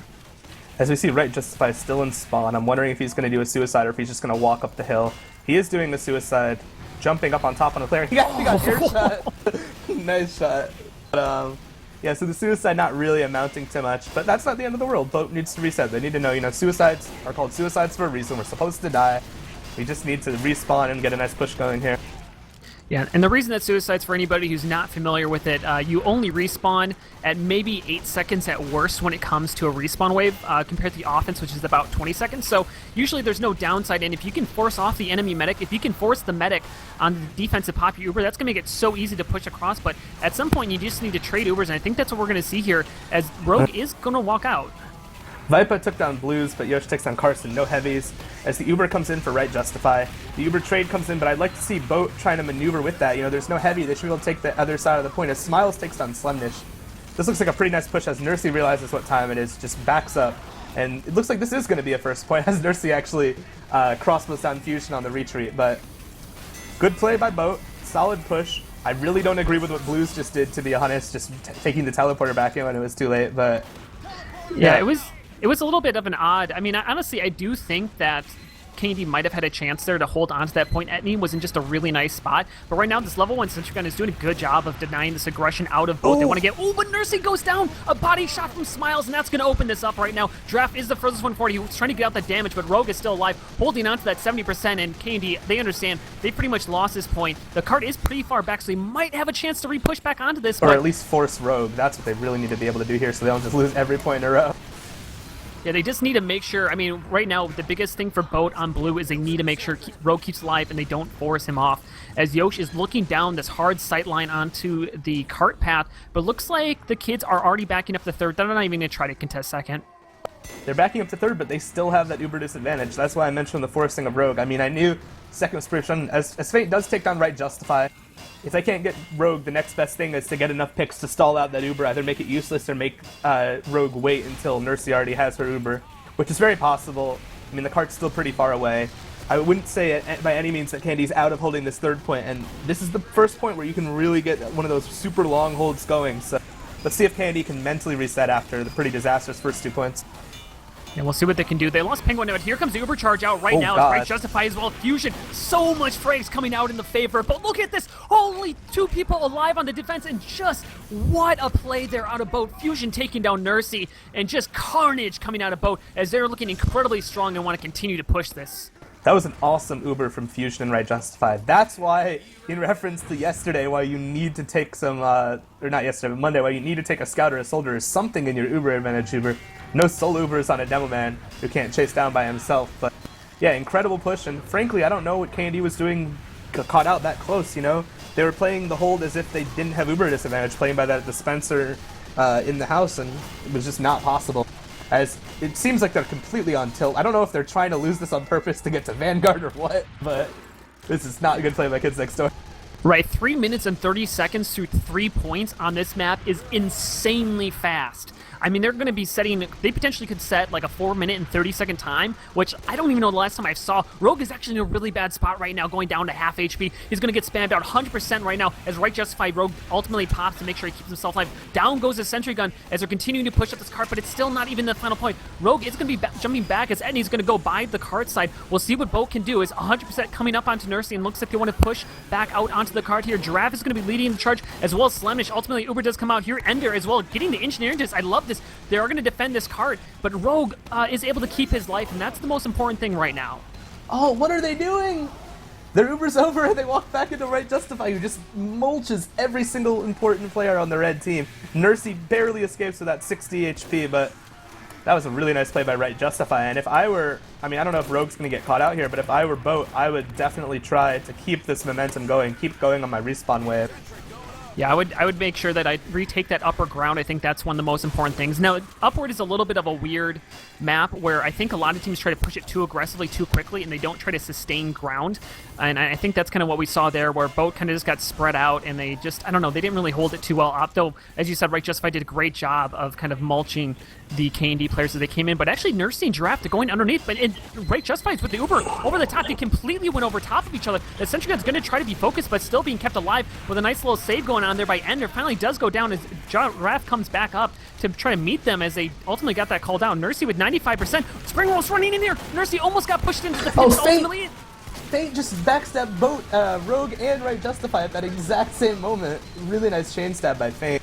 As we see, Right Justify is still in spawn. I'm wondering if he's going to do a suicide or if he's just going to walk up the hill. He is doing the suicide, jumping up on top on a player. He got air shot. Nice shot. But, yeah, so the suicide not really amounting to much, but that's not the end of the world. Bote needs to reset. They need to know, suicides are called suicides for a reason. We're supposed to die. We just need to respawn and get a nice push going here. Yeah, and the reason that suicides, for anybody who's not familiar with it, you only respawn at maybe 8 seconds at worst when it comes to a respawn wave, compared to the offense, which is about 20 seconds. So usually there's no downside, and if you can force off the enemy medic, if you can force the medic on the defensive pop Uber, that's going to make it so easy to push across. But at some point, you just need to trade Ubers, and I think that's what we're going to see here, as Rogue is going to walk out. Vipa took down Blues, but Yosh takes down Carson. No heavies. As the Uber comes in for Right Justify. The Uber trade comes in, but I'd like to see Bote trying to maneuver with that. There's no heavy. They should be able to take the other side of the point. As Smiles takes down Slemnish. This looks like a pretty nice push as Nursey realizes what time it is, just backs up. And it looks like this is going to be a first point as Nursey actually crossbows down Fusion on the retreat. But good play by Bote. Solid push. I really don't agree with what Blues just did, to be honest, just taking the teleporter back in when it was too late. But yeah, it was a little bit of an odd. I mean, honestly, I do think that K&D might have had a chance there to hold on to that point. Etney was in just a really nice spot. But right now, this level 1 Sentry Gun is doing a good job of denying this aggression out of Bote. They want to get... Oh, but Nursey goes down! A body shot from Smiles, and that's going to open this up right now. Draft is the furthest one forward. He was trying to get out that damage, but Rogue is still alive, holding on to that 70%, and K&D, they understand. They pretty much lost this point. The cart is pretty far back, so they might have a chance to re-push back onto this. Or at least force Rogue. That's what they really need to be able to do here, so they don't just lose every point in a row. Yeah, they just need to make sure, I mean, right now, the biggest thing for Bote on blue is they need to make sure Rogue keeps alive and they don't force him off. As Yosh is looking down this hard sight line onto the cart path, but looks like the kids are already backing up the third. They're not even going to try to contest second. They're backing up to third, but they still have that Uber disadvantage. That's why I mentioned the forcing of Rogue. I mean, I knew second was pretty strong. As Fate does take down Right Justify, if they can't get Rogue, the next best thing is to get enough picks to stall out that Uber, either make it useless or make Rogue wait until Nursey already has her Uber, which is very possible. I mean, the cart's still pretty far away. I wouldn't say by any means that Candy's out of holding this third point, and this is the first point where you can really get one of those super long holds going, so let's see if Candy can mentally reset after the pretty disastrous first 2 points. Yeah, we'll see what they can do. They lost Penguin, but here comes the Uber charge out right now. It's Right Justify as well. Fusion, so much frags coming out in the favor, but look at this. Only 2 people alive on the defense, and just what a play there out of Bote. Fusion taking down Nursey, and just carnage coming out of Bote as they're looking incredibly strong and want to continue to push this. That was an awesome Uber from Fusion and Right Justified. That's why, in reference to yesterday, why you need to take some, or not yesterday, but Monday, why you need to take a Scout or a Soldier or something in your Uber advantage Uber. No solo Ubers on a demo man who can't chase down by himself, but yeah, incredible push, and frankly, I don't know what K&D was doing caught out that close, you know? They were playing the hold as if they didn't have Uber disadvantage, playing by that dispenser in the house, and it was just not possible. As it seems like they're completely on tilt. I don't know if they're trying to lose this on purpose to get to Vanguard or what, but this is not a good play by Kids Next Door. Right, 3 minutes and 30 seconds through 3 points on this map is insanely fast. I mean, they're going to be setting, they potentially could set like a 4 minute and 30-second time, which I don't even know the last time I saw. Rogue is actually in a really bad spot right now, going down to half HP. He's going to get spammed out 100% right now as Right Justified Rogue ultimately pops to make sure he keeps himself alive. Down goes his sentry gun as they're continuing to push up this cart, but it's still not even the final point. Rogue is going to be jumping back as Edney's going to go by the cart side. We'll see what Bote can do. Is 100% coming up onto Nursey and looks like they want to push back out onto the cart here. Giraffe is going to be leading the charge as well as Slamish. Ultimately, Uber does come out here. Ender as well, getting the engineering disc. I love this. They are going to defend this cart, but Rogue is able to keep his life, and that's the most important thing right now. Oh, what are they doing? Their Uber's over and they walk back into Right Justify, who just mulches every single important player on the red team. Nursey barely escapes with that 60 HP, but that was a really nice play by Right Justify. And if I were, I mean, I don't know if Rogue's going to get caught out here, but if I were Bote, I would definitely try to keep this momentum going, keep going on my respawn wave. Yeah, I would make sure that I retake that upper ground. I think that's one of the most important things. Now, upward is a little bit of a weird map where I think a lot of teams try to push it too aggressively, too quickly, and they don't try to sustain ground. And I think that's kind of what we saw there, where Bote kind of just got spread out, and they just, I don't know, they didn't really hold it too well up. Though, as you said, Right Justified did a great job of kind of mulching the K&D players as they came in. But actually, Nursey and Giraffe, they're going underneath. But Right Justified with the Uber over the top, they completely went over top of each other. The Sentry Gun's going to try to be focused, but still being kept alive with a nice little save going on there by Ender. Finally does go down as Giraffe comes back up to try to meet them as they ultimately got that call down. Nursey with 95%. Spring Roll's running in there. Nursey almost got pushed into the pit. Ultimately, Fate just backstab Bote, Rogue, and Right Justify at that exact same moment. Really nice chain stab by Fate.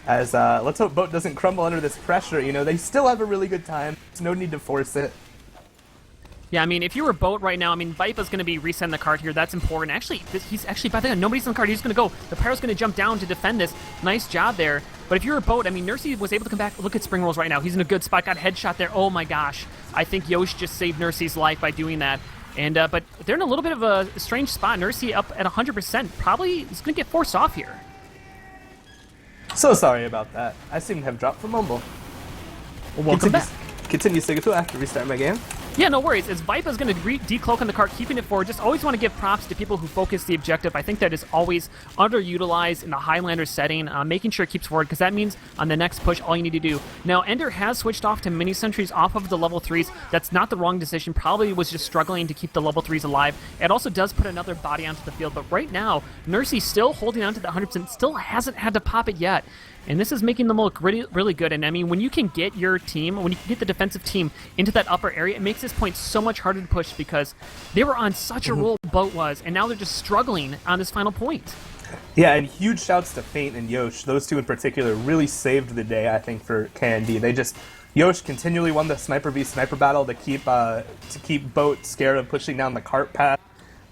As let's hope Bote doesn't crumble under this pressure. You know, they still have a really good time. There's no need to force it. Yeah, I mean, if you were Bote right now, I mean, Vipa's going to be resetting the card here. That's important. Actually, he's actually, by the way, nobody's on the card. He's going to go. The Pyro's going to jump down to defend this. Nice job there. But if you were Bote, I mean, Nursey was able to come back. Look at Spring Rolls right now. He's in a good spot. Got a headshot there. Oh, my gosh. I think Yosh just saved Nursey's life by doing that. And but they're in a little bit of a strange spot. Nursey up at 100%. Probably is going to get forced off here. So sorry about that. I seem to have dropped from Mumble. Well, welcome back. Continue Sigatu after restart my game. Yeah, no worries. As Vipa's going to decloak on the cart, keeping it forward. Just always want to give props to people who focus the objective. I think that is always underutilized in the Highlander setting, making sure it keeps forward, because that means on the next push, all you need to do. Now, Ender has switched off to mini sentries off of the level 3s. That's not the wrong decision. Probably was just struggling to keep the level 3s alive. It also does put another body onto the field, but right now, Nursey's still holding on to the 100%, still hasn't had to pop it yet. And this is making them look really, really good. And I mean, when you can get your team, when you can get the defensive team into that upper area, it makes this point so much harder to push because they were on such a roll, Bote was, and now they're just struggling on this final point. Yeah, and huge shouts to Feint and Yosh. Those two in particular really saved the day, I think, for K&D. They just, Yosh continually won the sniper v sniper battle to keep Bote scared of pushing down the cart path.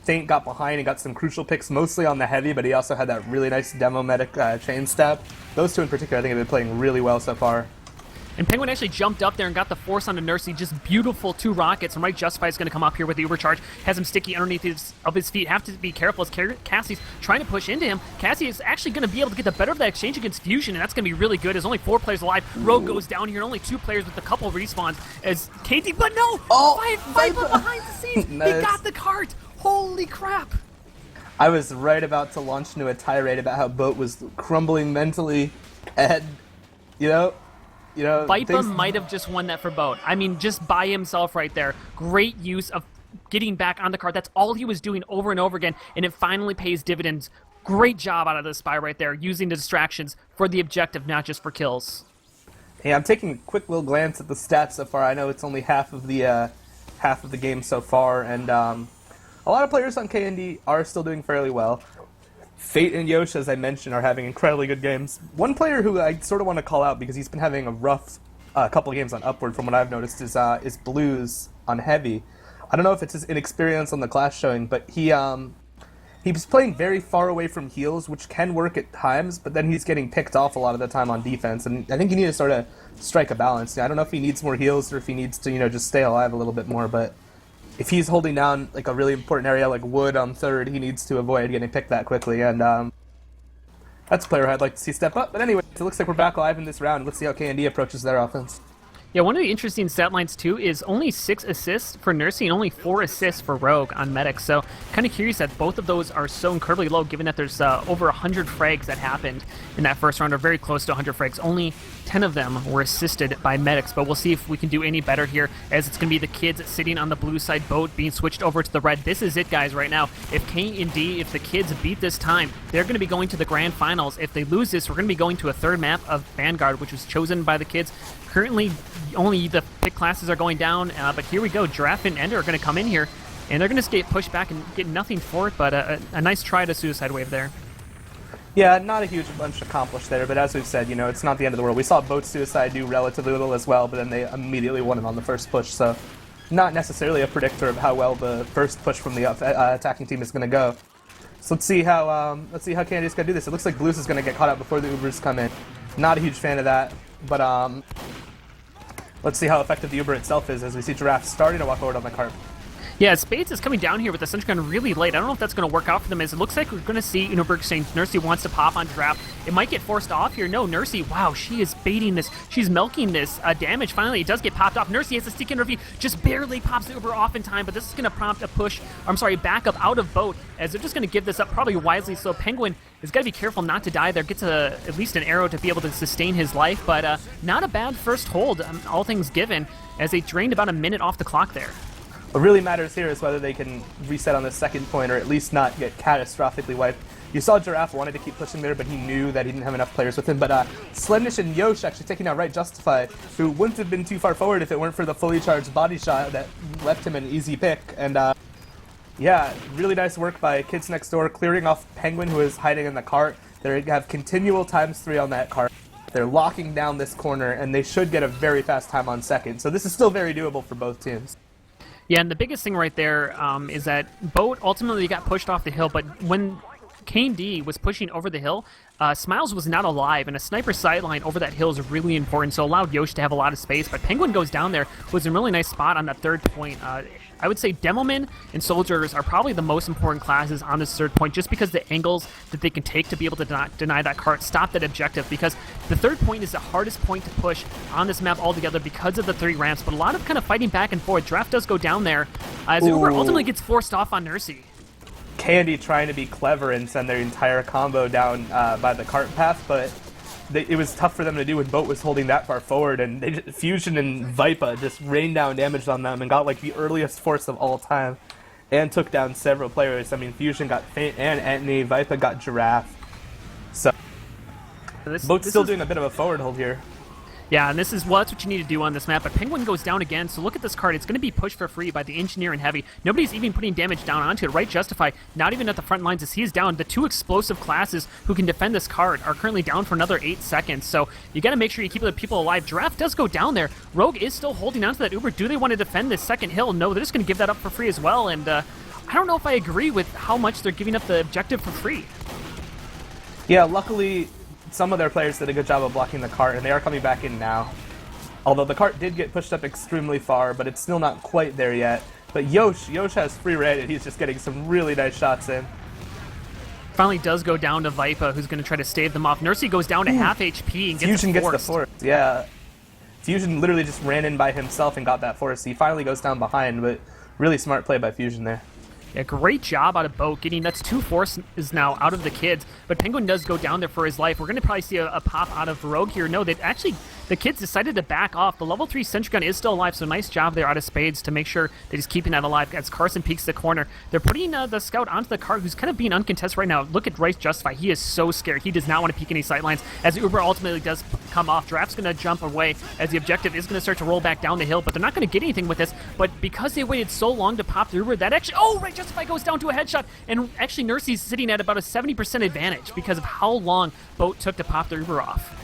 Feint got behind and got some crucial picks, mostly on the heavy, but he also had that really nice demo medic chain stab. Those two in particular, I think, have been playing really well so far. And Penguin actually jumped up there and got the force onto Nursey. Just beautiful 2 rockets. And Right Justify is going to come up here with the overcharge. Has him sticky underneath his feet. Have to be careful as Cassie's trying to push into him. Cassie is actually going to be able to get the better of that exchange against Fusion, and that's going to be really good. There's only 4 players alive. Rogue goes down here, and only 2 players with a couple respawns as KT. But no! Viper behind the scenes! Nice. He got the cart! Holy crap! I was right about to launch into a tirade about how Bote was crumbling mentally, and, you know, Vipa might have just won that for Bote. I mean, just by himself right there. Great use of getting back on the cart. That's all he was doing over and over again, and it finally pays dividends. Great job out of the Spy right there, using the distractions for the objective, not just for kills. Hey, I'm taking a quick little glance at the stats so far. I know it's only half of the game so far, and a lot of players on K&D are still doing fairly well. Feint and Yosh, as I mentioned, are having incredibly good games. One player who I sort of want to call out because he's been having a rough couple of games on Upward from what I've noticed is Blues on Heavy. I don't know if it's his inexperience on the class showing, but he was playing very far away from heals, which can work at times, but then he's getting picked off a lot of the time on defense, and I think you need to sort of strike a balance. I don't know if he needs more heals or if he needs to, just stay alive a little bit more, but if he's holding down like a really important area like wood on third, he needs to avoid getting picked that quickly, and that's a player I'd like to see step up. But anyway, it looks like we're back live in this round. Let's see how K&D approaches their offense. Yeah, one of the interesting stat lines, too, is only 6 assists for Nursey and only 4 assists for Rogue on Medic. So kind of curious that both of those are so incredibly low, given that there's over 100 frags that happened in that first round, or very close to 100 frags. Only 10 of them were assisted by Medics, but we'll see if we can do any better here, as it's going to be the kids sitting on the blue side boat being switched over to the red. This is it, guys, right now. If K&D, if the kids beat this time, they're going to be going to the grand finals. If they lose this, we're going to be going to a third map of Vanguard, which was chosen by the kids. Currently, only the pick classes are going down, but here we go. Giraffe and Ender are going to come in here, and they're going to get pushed back and get nothing for it, but a nice try to Suicide Wave there. Yeah, not a huge bunch accomplished there, but as we've said, it's not the end of the world. We saw Bote Suicide do relatively little as well, but then they immediately won it on the first push, so not necessarily a predictor of how well the first push from the attacking team is going to go. So let's see how Candy's going to do this. It looks like Blues is going to get caught out before the Ubers come in. Not a huge fan of that, but let's see how effective the Uber itself is as we see Giraffe starting to walk forward on the cart. Yeah, Spades is coming down here with the Sentry Gun really late. I don't know if that's going to work out for them, as it looks like we're going to see Uber exchange. Nursey wants to pop on Giraffe. It might get forced off here. No, Nursey, wow, she is baiting this. She's milking this damage. Finally, it does get popped off. Nursey has a stick interview, just barely pops the Uber off in time, but this is going to prompt a push, back up out of Boat, as they're just going to give this up probably wisely. So Penguin has got to be careful not to die there. Gets at least an arrow to be able to sustain his life, but not a bad first hold, all things given, as they drained about a minute off the clock there. What really matters here is whether they can reset on the second point or at least not get catastrophically wiped. You saw Giraffe wanted to keep pushing there, but he knew that he didn't have enough players with him. But Slendish and Yosh actually taking out Right Justify, who wouldn't have been too far forward if it weren't for the fully charged body shot that left him an easy pick. And yeah, really nice work by Kids Next Door, clearing off Penguin, who is hiding in the cart. They have continual ×3 on that cart. They're locking down this corner, and they should get a very fast time on second. So this is still very doable for both teams. Yeah, and the biggest thing right there is that Boat ultimately got pushed off the hill, but when K&D was pushing over the hill, Smiles was not alive, and a sniper sideline over that hill is really important, so allowed Yosh to have a lot of space, but Penguin goes down there, was in a really nice spot on that third point. I would say Demoman and Soldiers are probably the most important classes on this third point, just because the angles that they can take to be able to not deny that cart, stop that objective, because the third point is the hardest point to push on this map altogether because of the 3 ramps, but a lot of kind of fighting back and forth. Draft does go down there, as Uber ultimately gets forced off on Nursey. Candy trying to be clever and send their entire combo down by the cart path, but it was tough for them to do when Boat was holding that far forward, and Fusion and Vipa just rained down damage on them and got like the earliest force of all time and took down several players. I mean, Fusion got Feint and Antony, Vipa got Giraffe. So Boat's still doing a bit of a forward hold here. Yeah, and that's what you need to do on this map, but Penguin goes down again, so look at this card. It's going to be pushed for free by the Engineer and Heavy. Nobody's even putting damage down onto it. Right Justify, not even at the front lines as he is down. The 2 explosive classes who can defend this card are currently down for another 8 seconds, so you got to make sure you keep the people alive. Giraffe does go down there. Rogue is still holding onto that Uber. Do they want to defend this second hill? No, they're just going to give that up for free as well, and I don't know if I agree with how much they're giving up the objective for free. Yeah, luckily some of their players did a good job of blocking the cart, and they are coming back in now. Although the cart did get pushed up extremely far, but it's still not quite there yet. But Yosh has free red, and he's just getting some really nice shots in. Finally does go down to Vipa, who's going to try to stave them off. Nursey goes down to half HP and Fusion gets the force. Yeah. Fusion literally just ran in by himself and got that force. He finally goes down behind, but really smart play by Fusion there. Yeah, great job out of Boat getting that's 2 forces now out of the kids, but Penguin does go down there for his life. We're going to probably see a pop out of Rogue here. No, the kids decided to back off. The level 3 Sentry Gun is still alive, so nice job there out of Spades to make sure that he's keeping that alive as Carson peeks the corner. They're putting the scout onto the cart, who's kind of being uncontested right now. Look at Rice Justify. He is so scared. He does not want to peek any sightlines as Uber ultimately does come off. Draft's going to jump away as the objective is going to start to roll back down the hill, but they're not going to get anything with this. But because they waited so long to pop the Uber, that actually, Right Justify goes down to a headshot, and actually Nursey's sitting at about a 70% advantage because of how long Boat took to pop the Uber off.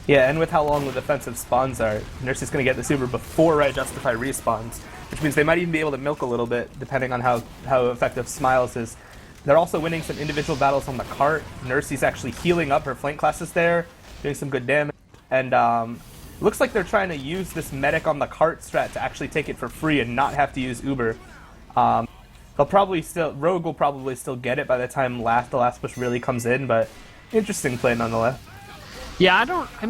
Yeah, and with how long the defensive spawns are, Nurse's going to get this Uber before Right Justify respawns, which means they might even be able to milk a little bit, depending on how effective Smiles is. They're also winning some individual battles on the cart. Nurse's actually healing up her flank classes there, doing some good damage. And looks like they're trying to use this medic on the cart strat to actually take it for free and not have to use Uber. Rogue will probably still get it by the time the last push really comes in, but interesting play nonetheless. Yeah,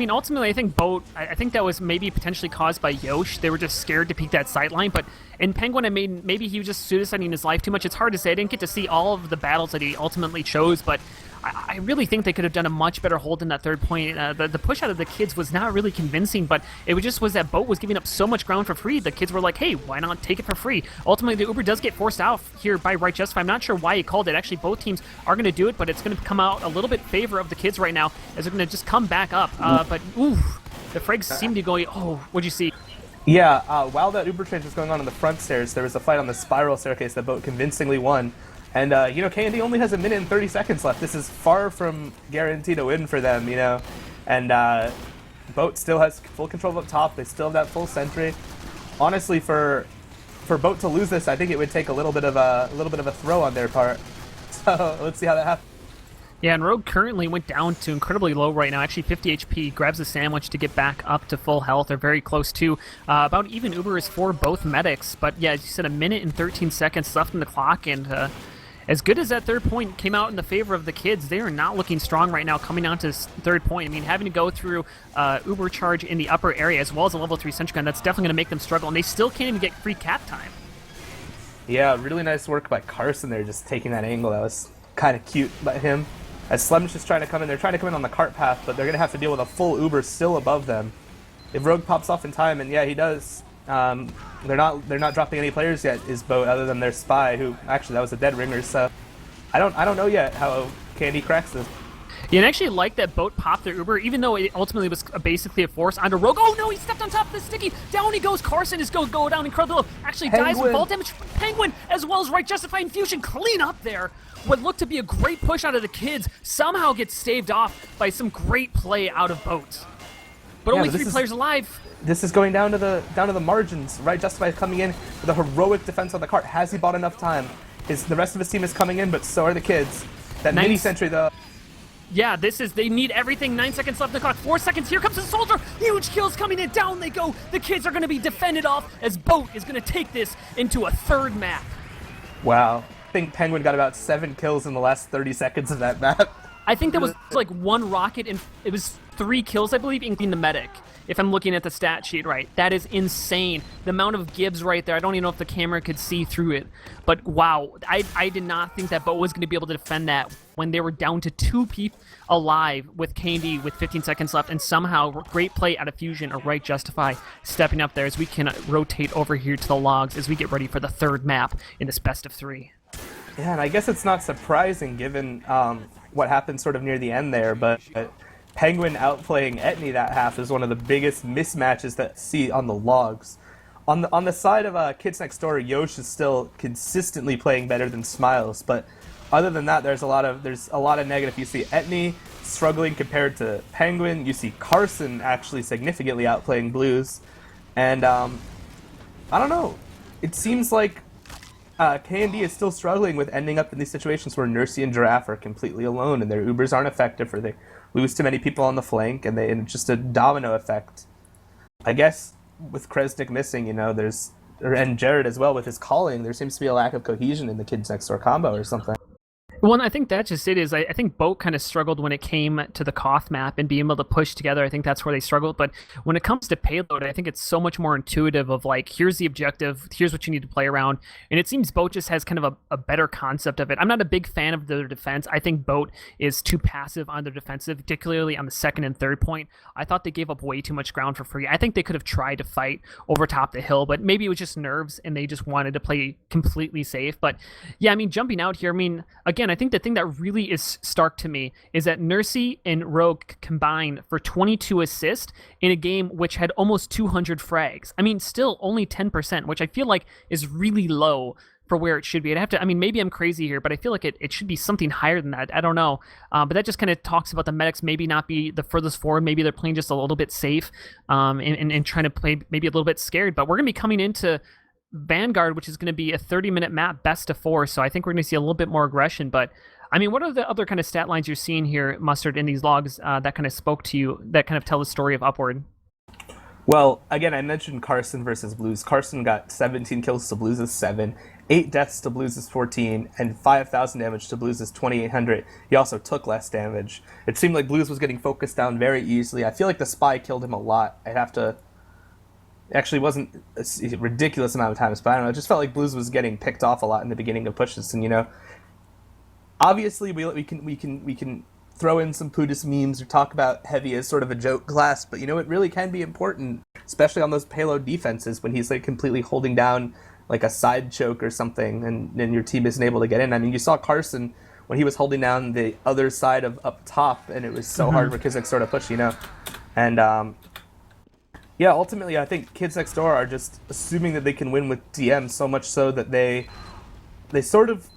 ultimately, I think Bote, I think that was maybe potentially caused by Yosh. They were just scared to peek that sideline, but in Penguin, maybe he was just suiciding his life too much. It's hard to say. I didn't get to see all of the battles that he ultimately chose, but I really think they could have done a much better hold in that third point. The push out of the kids was not really convincing, but it was that Bote was giving up so much ground for free. The kids were like, hey, why not take it for free? Ultimately, the Uber does get forced out here by Right Justify. I'm not sure why he called it. Actually, both teams are going to do it, but it's going to come out a little bit favor of the kids right now as they're going to just come back up. But, ooh, the frags seem to go, oh, what'd you see? Yeah, while that Uber change was going on the front stairs, there was a fight on the spiral staircase that Bote convincingly won. And, K&D only has 1 minute and 30 seconds left. This is far from guaranteed a win for them, And Bote still has full control up top. They still have that full sentry. Honestly, for Bote to lose this, I think it would take a little bit of a throw on their part. So let's see how that happens. Yeah, and Rogue currently went down to incredibly low right now, actually 50 HP, grabs a sandwich to get back up to full health, or very close to. About even Uber is for both medics, but yeah, as you said, 1 minute and 13 seconds left in the clock, and as good as that third point came out in the favor of the kids, they are not looking strong right now coming on to this third point. I mean, having to go through Uber charge in the upper area as well as a level 3 sentry gun, that's definitely going to make them struggle, and they still can't even get free cap time. Yeah, really nice work by Carson there, just taking that angle. That was kind of cute by him. As Slem's just trying to come in, they're trying to come in on the cart path, but they're going to have to deal with a full Uber still above them. If Rogue pops off in time, and yeah, he does, they're not dropping any players yet, is Bote, other than their spy, who actually that was a dead ringer. So I don't know yet how Candy cracks this. Yeah, and I actually like that Bote popped their Uber, even though it ultimately was basically a force onto Rogue. Oh no, he stepped on top of the sticky. Down he goes. Carson is going to go down incredibly low. Actually dies with fall damage. Penguin, as well as Right Justify and Fusion, clean up there. What looked to be a great push out of the kids somehow gets staved off by some great play out of Bote. But only 3 players alive. This is going down to the margins. Right Justify coming in with a heroic defense on the cart. Has he bought enough time? The rest of his team is coming in, but so are the kids. That mini sentry though. Yeah, they need everything. 9 seconds left in the clock. 4 seconds. Here comes the soldier. Huge kills coming in. Down they go. The kids are going to be defended off as Bote is going to take this into a third map. Wow. I think Penguin got about 7 kills in the last 30 seconds of that map. I think that was like 1 rocket, and it was 3 kills, I believe, including the medic. If I'm looking at the stat sheet right. That is insane. The amount of Gibbs right there, I don't even know if the camera could see through it. But wow, I did not think that Bote was going to be able to defend that when they were down to 2 people alive with Candy with 15 seconds left, and somehow great play out of Fusion or Right Justify stepping up there as we can rotate over here to the logs as we get ready for the third map in this best of 3. Yeah, and I guess it's not surprising given what happened sort of near the end there, but Penguin outplaying Etney that half is one of the biggest mismatches that see on the logs. On the side of Kids Next Door, Yosh is still consistently playing better than Smiles, but other than that, there's a lot of negative. You see Etney struggling compared to Penguin. You see Carson actually significantly outplaying Blues, and I don't know. It seems like K&D is still struggling with ending up in these situations where Nursey and Giraffe are completely alone and their Ubers aren't effective, or they lose too many people on the flank, and it's just a domino effect. I guess with Kresnik missing, and Jared as well with his calling, there seems to be a lack of cohesion in the Kids Next Door combo or something. Well, I think that's just it. I think Bote kind of struggled when it came to the Koth map and being able to push together. I think that's where they struggled. But when it comes to payload, I think it's so much more intuitive of like, here's the objective, here's what you need to play around. And it seems Bote just has kind of a better concept of it. I'm not a big fan of their defense. I think Bote is too passive on their defensive, particularly on the second and third point. I thought they gave up way too much ground for free. I think they could have tried to fight over top the hill, but maybe it was just nerves and they just wanted to play completely safe. But yeah, I mean, jumping out here, again, I think the thing that really is stark to me is that Nursey and Rogue combined for 22 assists in a game which had almost 200 frags. I mean, still only 10%, which I feel like is really low for where it should be. I'd have to, I mean, maybe I'm crazy here, but I feel like it should be something higher than that. I don't know. But that just kind of talks about the medics maybe not be the furthest forward. Maybe they're playing just a little bit safe and trying to play maybe a little bit scared. But we're going to be coming into Vanguard, which is going to be a 30-minute map, best of 4. So I think we're going to see a little bit more aggression. But I mean, what are the other kind of stat lines you're seeing here, Mustard, in these logs that kind of spoke to you, that kind of tell the story of Upward? Well, again, I mentioned Carson versus Blues. Carson got 17 kills to Blues' 7, 8 deaths to Blues' 14, and 5,000 damage to Blues' 2,800. He also took less damage. It seemed like Blues was getting focused down very easily. I feel like the spy killed him a lot. I'd have to... It actually wasn't a ridiculous amount of times, but I don't know. It just felt like Blues was getting picked off a lot in the beginning of pushes, and you know, obviously we can throw in some Pudis memes or talk about Heavy as sort of a joke class, but you know, it really can be important, especially on those payload defenses when he's like completely holding down like a side choke or something, and your team isn't able to get in. I mean, you saw Carson when he was holding down the other side of up top, and it was so hard for Kids Next Door to push, you know, and yeah, ultimately, I think Kids Next Door are just assuming that they can win with DM so much so that they sort of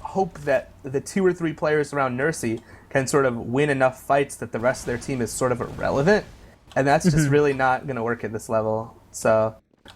hope that the 2 or 3 players around Nursey can sort of win enough fights that the rest of their team is sort of irrelevant, and that's just really not going to work at this level. So,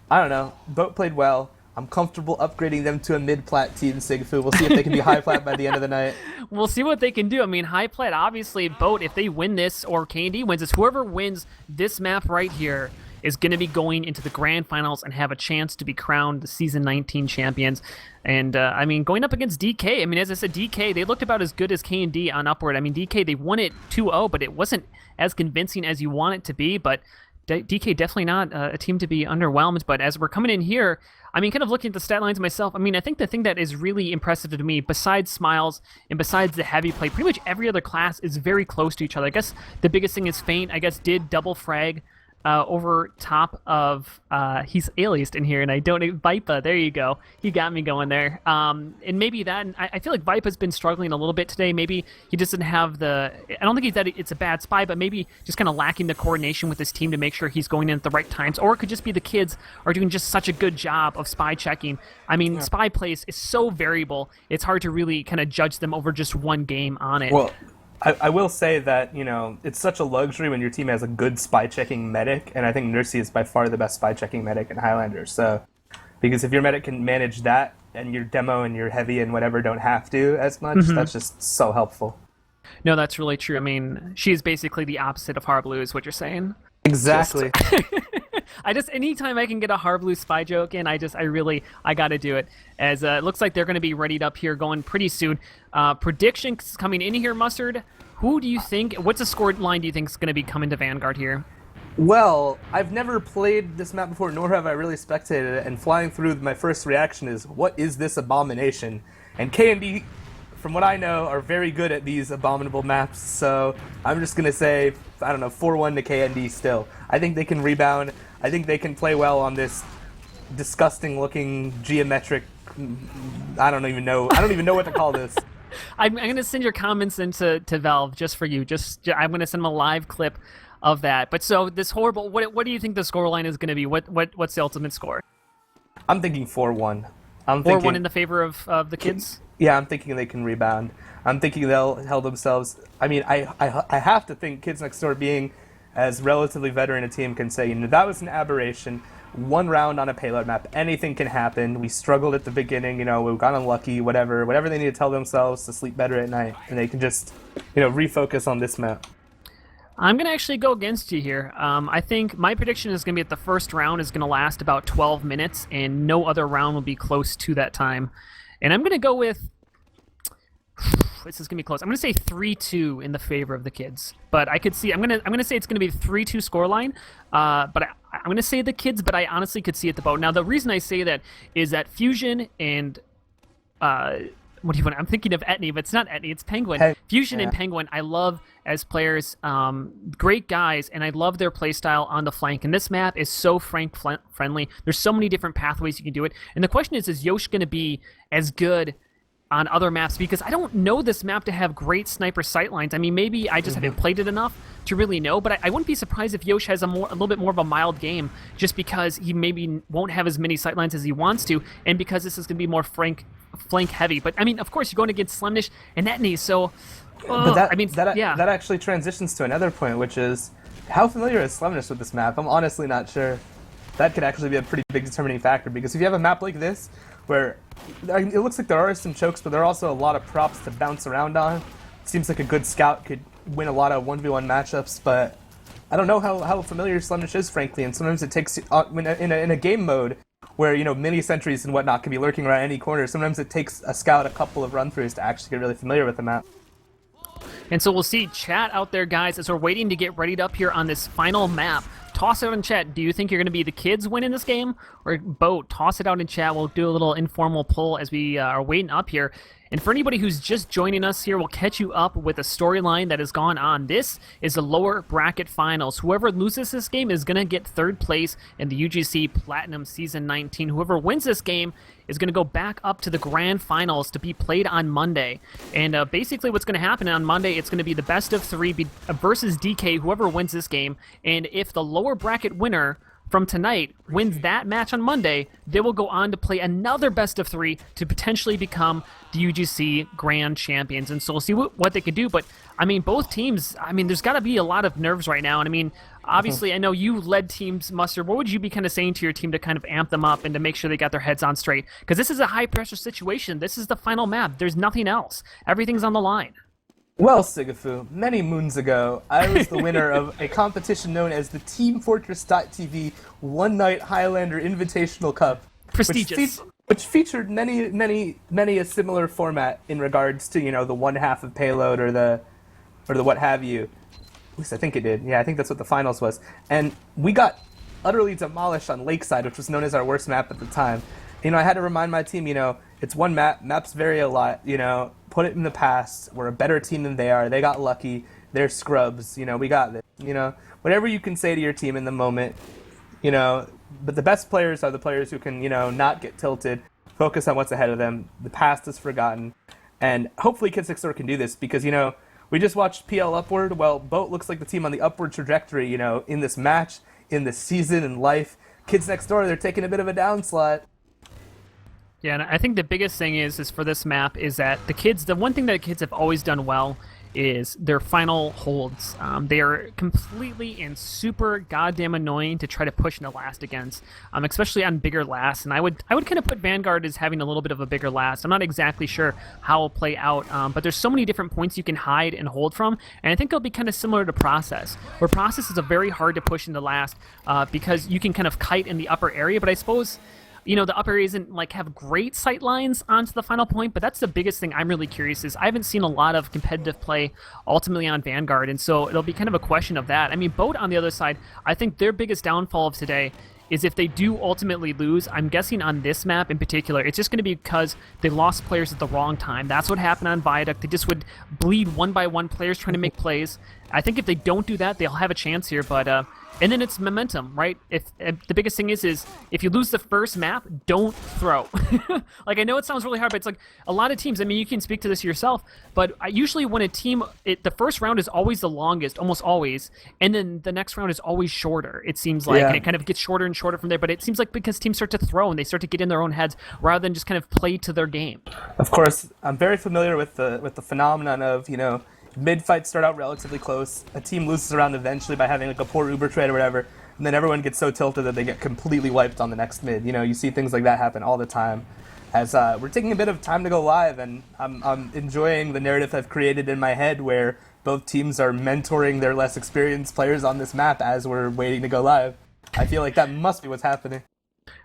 I don't know. Bote played well. I'm comfortable upgrading them to a mid-plat team, Sigfu. We'll see if they can be high-plat by the end of the night. We'll see what they can do. I mean, high-plat, obviously, Bote, if they win this, or K&D wins this, whoever wins this map right here is going to be going into the grand finals and have a chance to be crowned the Season 19 champions. And, I mean, going up against DK, I mean, as I said, DK, they looked about as good as K&D on Upward. I mean, DK, they won it 2-0, but it wasn't as convincing as you want it to be, but DK definitely not a team to be underwhelmed. But as we're coming in here, I mean, kind of looking at the stat lines myself, I mean, I think the thing that is really impressive to me, besides Smiles and besides the heavy play, pretty much every other class is very close to each other. I guess the biggest thing is Feint, I guess, did double frag over top of, he's aliased in here, and I don't, Vipa, there you go. He got me going there. And maybe that, and I feel like Vipa's been struggling a little bit today. Maybe he just didn't have the, I don't think he's that it's a bad spy, but maybe just kind of lacking the coordination with his team to make sure he's going in at the right times. Or it could just be the kids are doing just such a good job of spy checking. I mean, spy plays is so variable, it's hard to really kind of judge them over just one game on it. Well, I will say that, you know, it's such a luxury when your team has a good spy-checking medic, and I think Nursey is by far the best spy-checking medic in Highlander. So, because if your medic can manage that, and your demo and your heavy and whatever don't have to as much, that's just so helpful. No, that's really true. I mean, she is basically the opposite of Harblue, is what you're saying. Exactly. Anytime I can get a Harblue spy joke in, I gotta do it. As it looks like they're gonna be readied up here going pretty soon. Predictions coming in here, Mustard. Who do you think, what's the score line do you think is gonna be coming to Vanguard here? Well, I've never played this map before, nor have I really spectated it, and flying through, my first reaction is, what is this abomination? And K&D, from what I know, are very good at these abominable maps, so I'm just going to say, I don't know, 4-1 to K&D still. I think they can rebound. I think they can play well on this disgusting-looking geometric... I don't even know what to call this. I'm going to send your comments into Valve just for you. I'm going to send them a live clip of that. But so, this horrible... What do you think the scoreline is going to be? What's the ultimate score? I'm thinking 4-1. 4-1 in the favor of the kids? Yeah, I'm thinking they can rebound. I'm thinking they'll held themselves. I mean, I have to think Kids Next Door, being as relatively veteran a team, can say, you know, that was an aberration. One round on a payload map, anything can happen. We struggled at the beginning, you know, we got unlucky, whatever they need to tell themselves to sleep better at night, and they can just, you know, refocus on this map. I'm going to actually go against you here. I think my prediction is going to be that the first round is going to last about 12 minutes, and no other round will be close to that time. And I'm going to go with... This is going to be close. I'm going to say 3-2 in the favor of the kids. But I could see... I'm going to say it's going to be 3-2 scoreline. But I'm going to say the kids, but I honestly could see it the Bote. Now, the reason I say that is that Fusion and... what do you want? I'm thinking of Etney, but it's not Etney, it's Penguin. Fusion and Penguin, I love as players, great guys, and I love their playstyle on the flank. And this map is so friendly. There's so many different pathways you can do it. And the question is Yosh going to be as good on other maps, because I don't know this map to have great sniper sightlines. I mean, maybe I just haven't played it enough to really know, but I wouldn't be surprised if Yosh has a little bit more of a mild game, just because he maybe won't have as many sightlines as he wants to, and because this is going to be more flank heavy. But I mean, of course, you're going against Slemnish and Etney, so But that, I mean, that yeah. that actually transitions to another point, which is how familiar is Slemnish with this map? I'm honestly not sure. That could actually be a pretty big determining factor, because if you have a map like this, where it looks like there are some chokes, but there are also a lot of props to bounce around on. It seems like a good scout could win a lot of 1v1 matchups, but I don't know how familiar Slemnish is, frankly, and sometimes it takes, in a game mode, where, you know, mini sentries and whatnot can be lurking around any corner, sometimes it takes a scout a couple of run-throughs to actually get really familiar with the map. And so we'll see chat out there, guys, as we're waiting to get readied up here on this final map. Toss it out in chat. Do you think you're going to be the kids winning this game? Or Bote, toss it out in chat. We'll do a little informal poll as we are waiting up here. And for anybody who's just joining us here, we'll catch you up with a storyline that has gone on. This is the lower bracket finals. Whoever loses this game is going to get third place in the UGC Platinum Season 19. Whoever wins this game is going to go back up to the grand finals to be played on Monday. And basically what's going to happen on Monday, it's going to be the best of three versus DK, whoever wins this game. And if the lower bracket winner from tonight wins that match on Monday, they will go on to play another best of three to potentially become the UGC Grand Champions. And so we'll see what they can do. But, I mean, both teams, I mean, there's got to be a lot of nerves right now. And, I mean, obviously, I know you led teams, Mustard. What would you be kind of saying to your team to kind of amp them up and to make sure they got their heads on straight? Because this is a high-pressure situation. This is the final map. There's nothing else. Everything's on the line. Well, Sigafu, many moons ago, I was the winner of a competition known as the Team Fortress.tv One Night Highlander Invitational Cup. Prestigious. Which featured many a similar format in regards to, you know, the one half of payload or the what have you. At least I think it did. Yeah, I think that's what the finals was. And we got utterly demolished on Lakeside, which was known as our worst map at the time. You know, I had to remind my team, you know, it's one map. Maps vary a lot, you know. Put it in the past. We're a better team than they are. They got lucky. They're scrubs. You know, we got this. You know, whatever you can say to your team in the moment, you know, but the best players are the players who can, you know, not get tilted, focus on what's ahead of them. The past is forgotten. And hopefully Kids Next Door can do this because, you know, we just watched PL Upward. Well, Bote looks like the team on the upward trajectory, you know, in this match, in this season, in life. Kids Next Door, they're taking a bit of a downslide. Yeah, and I think the biggest thing is for this map is that the one thing that the kids have always done well is their final holds. They are completely and super goddamn annoying to try to push into last against, especially on bigger lasts. And I would kind of put Vanguard as having a little bit of a bigger last. I'm not exactly sure how it'll play out, but there's so many different points you can hide and hold from, and I think it'll be kind of similar to Process, where Process is a very hard to push into last because you can kind of kite in the upper area, but I suppose, you know, the upper area isn't like have great sight lines onto the final point, but that's the biggest thing I'm really curious is I haven't seen a lot of competitive play ultimately on Vanguard, and so it'll be kind of a question of that. I mean, Bote on the other side, I think their biggest downfall of today is if they do ultimately lose. I'm guessing on this map in particular, it's just going to be because they lost players at the wrong time. That's what happened on Viaduct. They just would bleed one by one players trying to make plays. I think if they don't do that, they'll have a chance here, but and then it's momentum, right? If the biggest thing is if you lose the first map, don't throw. Like, I know it sounds really hard, but it's like a lot of teams, I mean, you can speak to this yourself, but usually when a team, the first round is always the longest, almost always, and then the next round is always shorter, it seems like, and it kind of gets shorter and shorter from there, but it seems like because teams start to throw and they start to get in their own heads rather than just kind of play to their game. Of course, I'm very familiar with the phenomenon of, you know, mid-fights start out relatively close, a team loses a round eventually by having like a poor Uber trade or whatever, and then everyone gets so tilted that they get completely wiped on the next mid. You know, you see things like that happen all the time. As we're taking a bit of time to go live, and I'm enjoying the narrative I've created in my head where both teams are mentoring their less experienced players on this map as we're waiting to go live. I feel like that must be what's happening.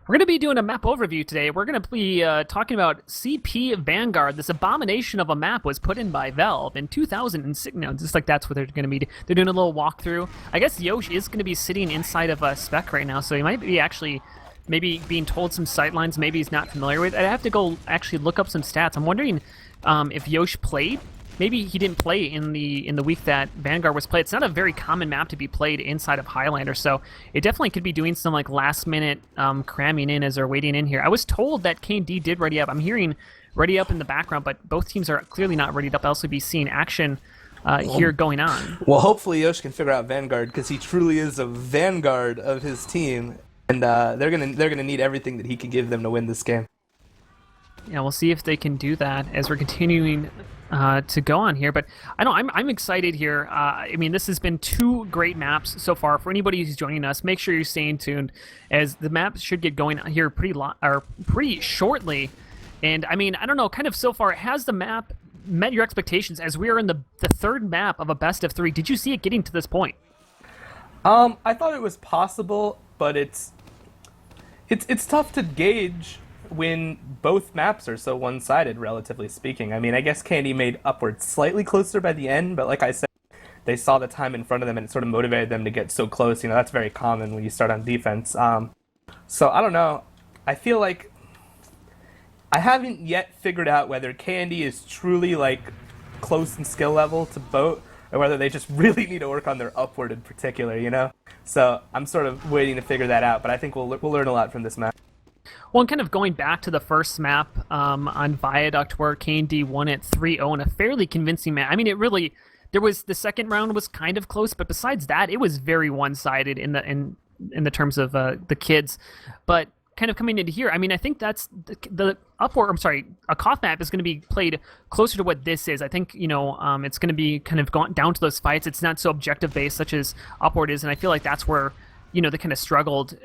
We're going to be doing a map overview today. We're going to be talking about CP Vanguard. This abomination of a map was put in by Valve in 2006. No, just like that's what they're going to be. They're doing a little walkthrough. I guess Yosh is going to be sitting inside of a spec right now, so he might be actually maybe being told some sightlines maybe he's not familiar with. I'd have to go actually look up some stats. I'm wondering if Yosh played maybe he didn't play in the week that Vanguard was played. It's not a very common map to be played inside of Highlander, so it definitely could be doing some like last minute cramming in as they're waiting in here. I was told that K&D did ready up. I'm hearing ready up in the background, but both teams are clearly not readied up, else we'd be seeing action here going on. Well, hopefully Yosh can figure out Vanguard, because he truly is a vanguard of his team, and they're gonna need everything that he can give them to win this game. Yeah, we'll see if they can do that as we're continuing to go on here. But I know I'm excited here. I mean, this has been 2 great maps so far. For anybody who's joining us, make sure you're staying tuned, as the maps should get going here pretty shortly. And I mean, I don't know, kind of so far, has the map met your expectations as we are in the 3rd map of a best of 3? Did you see it getting to this point? I thought it was possible, but it's tough to gauge when both maps are so one-sided, relatively speaking. I mean, I guess Candy made upward slightly closer by the end, but like I said, they saw the time in front of them and it sort of motivated them to get so close. You know, that's very common when you start on defense. So I don't know. I feel like I haven't yet figured out whether Candy is truly like close in skill level to Bote, or whether they just really need to work on their upward in particular, you know? So I'm sort of waiting to figure that out, but I think we'll learn a lot from this map. Well, and kind of going back to the first map on Viaduct, where K&D won it 3-0 in a fairly convincing match. I mean, the second round was kind of close, but besides that, it was very one-sided in the terms of the kids. But kind of coming into here, I mean, I think that's a Koth map is going to be played closer to what this is. I think, you know, it's going to be kind of gone down to those fights. It's not so objective based such as Upward is, and I feel like that's where, you know, they kind of struggled,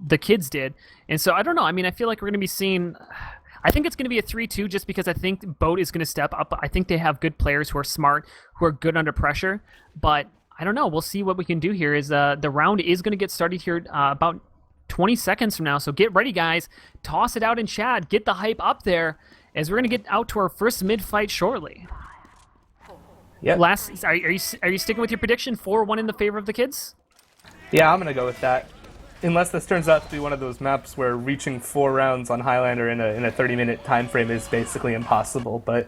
the kids did. And so I don't know. I mean, I feel like we're going to be seeing, I think it's going to be a 3-2 just because I think Bote is going to step up. I think they have good players who are smart, who are good under pressure, but I don't know. We'll see what we can do here. Is the round is going to get started here about 20 seconds from now. So get ready, guys. Toss it out in chat. Get the hype up there, as we're going to get out to our first mid fight shortly. Yeah. Are you sticking with your prediction 4-1 in the favor of the kids? Yeah, I'm gonna go with that. Unless this turns out to be one of those maps where reaching 4 rounds on Highlander in a 30-minute time frame is basically impossible. But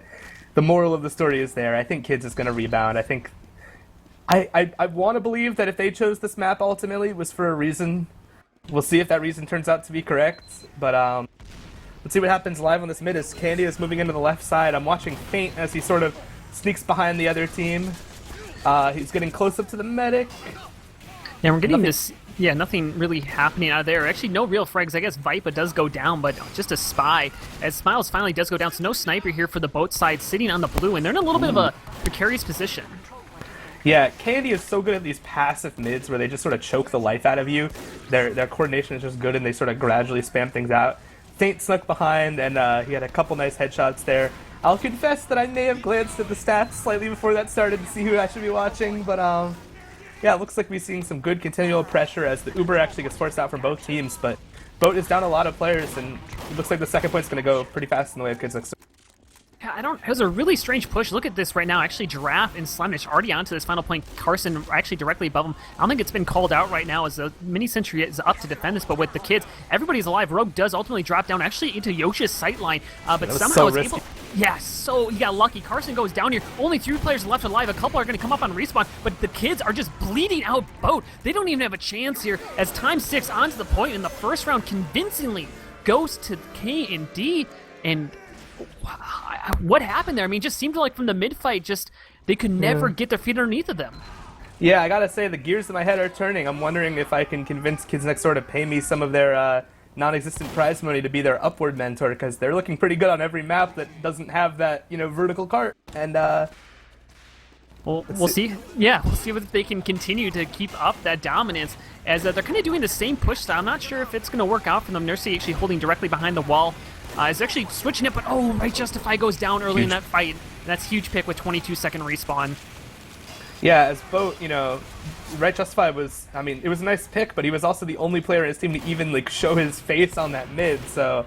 the moral of the story is there. I think Kids is gonna rebound. I think I want to believe that if they chose this map ultimately, it was for a reason. We'll see if that reason turns out to be correct. But let's see what happens live on this mid as Candy is moving into the left side. I'm watching Faint as he sort of sneaks behind the other team. He's getting close up to the medic. Yeah, we're getting nothing really happening out of there. Actually, no real frags. I guess Vipa does go down, but just a spy. As Smiles finally does go down, so no sniper here for the Bote side, sitting on the blue, and they're in a little bit of a precarious position. Yeah, Candy is so good at these passive mids where they just sort of choke the life out of you. Their coordination is just good, and they sort of gradually spam things out. Faint snuck behind, and he had a couple nice headshots there. I'll confess that I may have glanced at the stats slightly before that started to see who I should be watching, but yeah, it looks like we're seeing some good continual pressure as the Uber actually gets forced out from both teams, but Bote is down a lot of players, and it looks like the second point's going to go pretty fast in the way of Kids Next Door. Yeah, it was a really strange push. Look at this right now. Actually, Giraffe and Slimish already onto this final point. Carson actually directly above him. I don't think it's been called out right now as the mini sentry is up to defend this, but with the kids, everybody's alive. Rogue does ultimately drop down actually into Yosh's sightline, but somehow is able... Yeah, so he got lucky. Carson goes down here. Only 3 players left alive. A couple are going to come up on respawn, but the kids are just bleeding out Bote. They don't even have a chance here as time 6 onto the point in the first round convincingly goes to K&D. And what happened there? I mean, it just seemed like from the mid-fight, just they could never get their feet underneath of them. Yeah, I gotta say, the gears in my head are turning. I'm wondering if I can convince Kids Next Door to pay me some of their non-existent prize money to be their upward mentor, because they're looking pretty good on every map that doesn't have that, you know, vertical cart. And we'll see. Yeah, we'll see if they can continue to keep up that dominance, as they're kind of doing the same push style. I'm not sure if it's going to work out for them. Nursey actually holding directly behind the wall. Is actually switching it, but Right Justify goes down early in that fight. That's huge pick with 22-second respawn. Yeah, as Bote, you know, Right Justify was, I mean, it was a nice pick, but he was also the only player in his team to even, like, show his face on that mid, so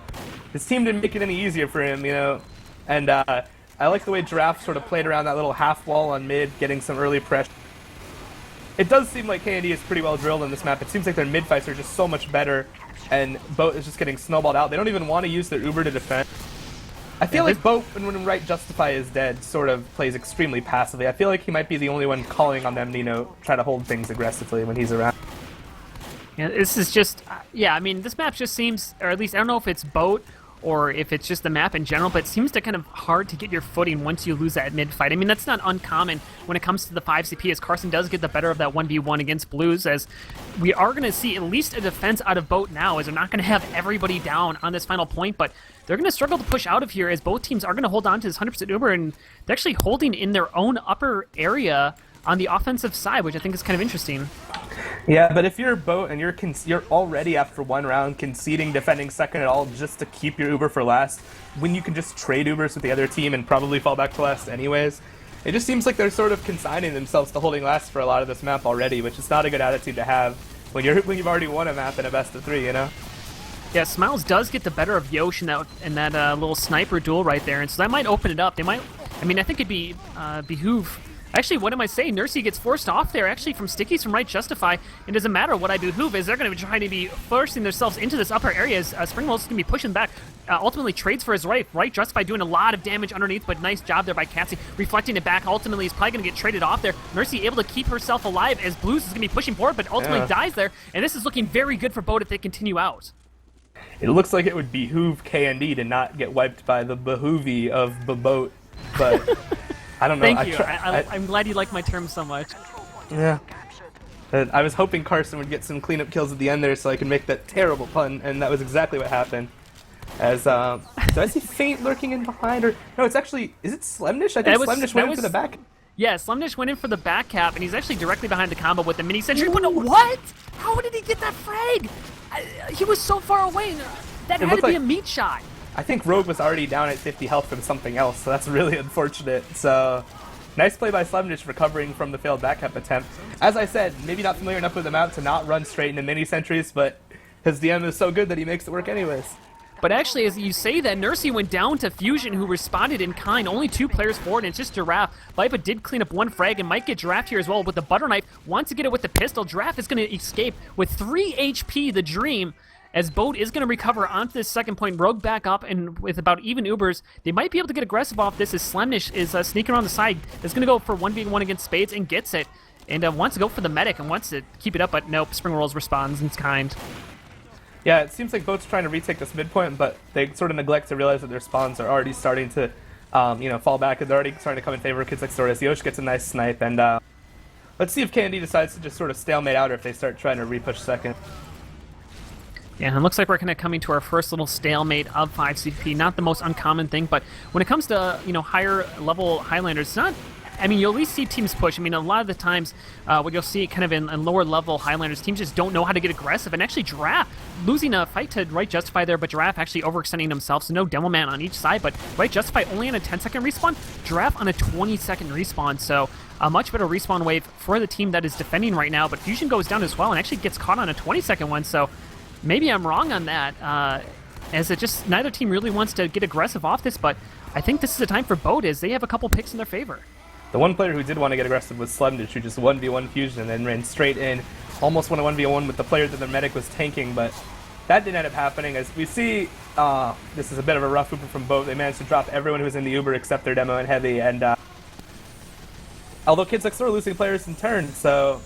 his team didn't make it any easier for him, you know. And I like the way Giraffe sort of played around that little half wall on mid, getting some early pressure. It does seem like K&D is pretty well drilled on this map. It seems like their mid fights are just so much better, and Bote is just getting snowballed out. They don't even want to use their Uber to defend. I feel like Bote, when Right Justify is dead, sort of plays extremely passively. I feel like he might be the only one calling on them to, try to hold things aggressively when he's around. Yeah, this is just, yeah, I mean, this map just seems, or at least I don't know if it's Bote or if it's just the map in general, but it seems to kind of hard to get your footing once you lose that mid-fight. I mean, that's not uncommon when it comes to the 5CP, as Carson does get the better of that 1v1 against Blues, as we are going to see at least a defense out of Bote now, as they're not going to have everybody down on this final point, but they're going to struggle to push out of here, as both teams are going to hold on to this 100% Uber, and they're actually holding in their own upper area on the offensive side, which I think is kind of interesting. Yeah, but if you're Bote and you're already after one round conceding defending second at all just to keep your Uber for last, when you can just trade Ubers with the other team and probably fall back to last anyways, it just seems like they're sort of consigning themselves to holding last for a lot of this map already, which is not a good attitude to have when you've already won a map in a best of 3, Yeah, Smiles does get the better of Yosh in that little sniper duel right there, and so that might open it up. They might, I mean, I think it'd be behoove. Actually, what am I saying? Nursey gets forced off there, actually, from Stickies from Right Justify. It doesn't matter what I behoove, as they're going to be trying to be forcing themselves into this upper area, as Springwell's going to be pushing back. Ultimately trades for his right. Right Justify doing a lot of damage underneath, but nice job there by Cassie, reflecting it back. Ultimately, he's probably going to get traded off there. Nursey able to keep herself alive, as Blues is going to be pushing forward, but ultimately dies there. And this is looking very good for Bote if they continue out. It looks like it would behoove KND to not get wiped by the behoovy of Bote, but I don't know. Thank you. I'm glad you like my term so much. Yeah. I was hoping Carson would get some cleanup kills at the end there so I could make that terrible pun, and that was exactly what happened. As, do I see Faint lurking in behind? Or no, it's actually, is it Slemnish? I think Slemnish went in for the back. Yeah, Slemnish went in for the back cap, and he's actually directly behind the combo with the mini sentry. But what? How did he get that frag? He was so far away. That had to be a meat shot. I think Rogue was already down at 50 health from something else, so that's really unfortunate. So, nice play by Slemnish recovering from the failed back cap attempt. As I said, maybe not familiar enough with the map to not run straight into mini sentries, but his DM is so good that he makes it work anyways. But actually, as you say that, Nursey went down to Fusion, who responded in kind. Only 2 players forward, and it's just Giraffe. Vipa did clean up 1 frag, and might get Giraffe here as well with the butter knife. Wants to get it with the pistol. Giraffe is going to escape with 3 HP, the Dream, as Bote is going to recover onto this second point. Rogue back up, and with about even Ubers, they might be able to get aggressive off this, as Slemnish is sneaking around the side. Is going to go for 1v1 against Spades, and gets it. And wants to go for the medic, and wants to keep it up, but nope, Spring Rolls responds, and it's kind. Yeah, it seems like Bote's trying to retake this midpoint, but they sort of neglect to realize that their spawns are already starting to, fall back, and they're already starting to come in favor of Kids Next Door. As Yosh gets a nice snipe, and let's see if KND decides to just sort of stalemate out, or if they start trying to repush second. Yeah, and it looks like we're kind of coming to our first little stalemate of 5CP. Not the most uncommon thing, but when it comes to, higher level Highlanders, it's not... I mean, you'll at least see teams push. I mean, a lot of the times, what you'll see kind of in lower level Highlanders, teams just don't know how to get aggressive. And actually, Giraffe losing a fight to Right Justify there, but Giraffe actually overextending himself, so no Demo Man on each side. But Right Justify only on a 10-second respawn, Giraffe on a 20-second respawn. So a much better respawn wave for the team that is defending right now. But Fusion goes down as well and actually gets caught on a 20-second one. So maybe I'm wrong on that, as it just neither team really wants to get aggressive off this. But I think this is a time for Bote, as they have a couple picks in their favor. The one player who did want to get aggressive was Slemnish, who just 1v1 Fusion and then ran straight in. Almost won a 1v1 with the player that their medic was tanking, but that didn't end up happening. As we see, this is a bit of a rough Uber from Bote. They managed to drop everyone who was in the Uber except their Demo and Heavy, and although Kids Next Door are losing players in turn, so...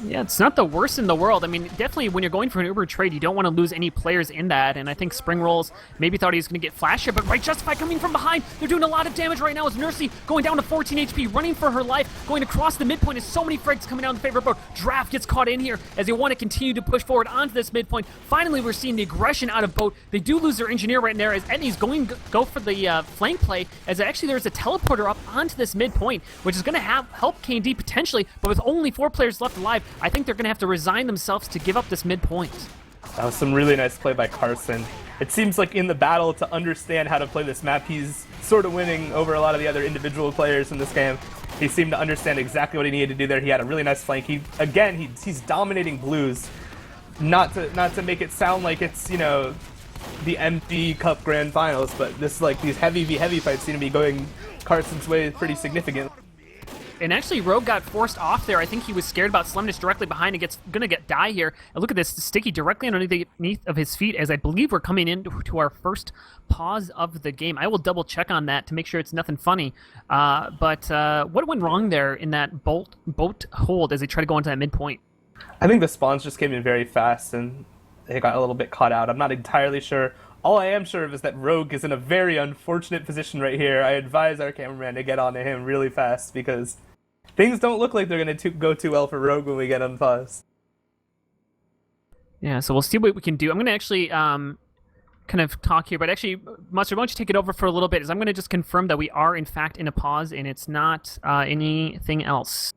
Yeah, it's not the worst in the world. I mean, definitely when you're going for an Uber trade, you don't want to lose any players in that, and I think Spring Rolls maybe thought he was going to get Flash here, but Right Justify coming from behind. They're doing a lot of damage right now as Nursey going down to 14 HP, running for her life, going across the midpoint as so many frags coming down in favor of Bote. Draft gets caught in here as they want to continue to push forward onto this midpoint. Finally, we're seeing the aggression out of Bote. They do lose their engineer right there as Edney's go for the flank play, as actually there's a teleporter up onto this midpoint, which is going to help KND potentially, but with only 4 players left alive, I think they're going to have to resign themselves to give up this midpoint. That was some really nice play by Carson. It seems like in the battle to understand how to play this map, he's sort of winning over a lot of the other individual players in this game. He seemed to understand exactly what he needed to do there. He had a really nice flank. He's dominating Blues. Not to make it sound like it's, the MD Cup Grand Finals, but this these heavy v heavy fights seem to be going Carson's way pretty significantly. And actually, Rogue got forced off there. I think he was scared about Slemnish directly behind and gonna get die here. And look at this, Sticky directly underneath of his feet, as I believe we're coming into our first pause of the game. I will double check on that to make sure it's nothing funny. But what went wrong there in that boat hold as they try to go into that midpoint? I think the spawns just came in very fast and they got a little bit caught out. I'm not entirely sure. All I am sure of is that Rogue is in a very unfortunate position right here. I advise our cameraman to get onto him really fast because things don't look like they're going to go too well for Rogue when we get unpaused. Yeah, so we'll see what we can do. I'm going to actually kind of talk here, but actually, Mustard, why don't you take it over for a little bit? As I'm going to just confirm that we are, in fact, in a pause and it's not anything else.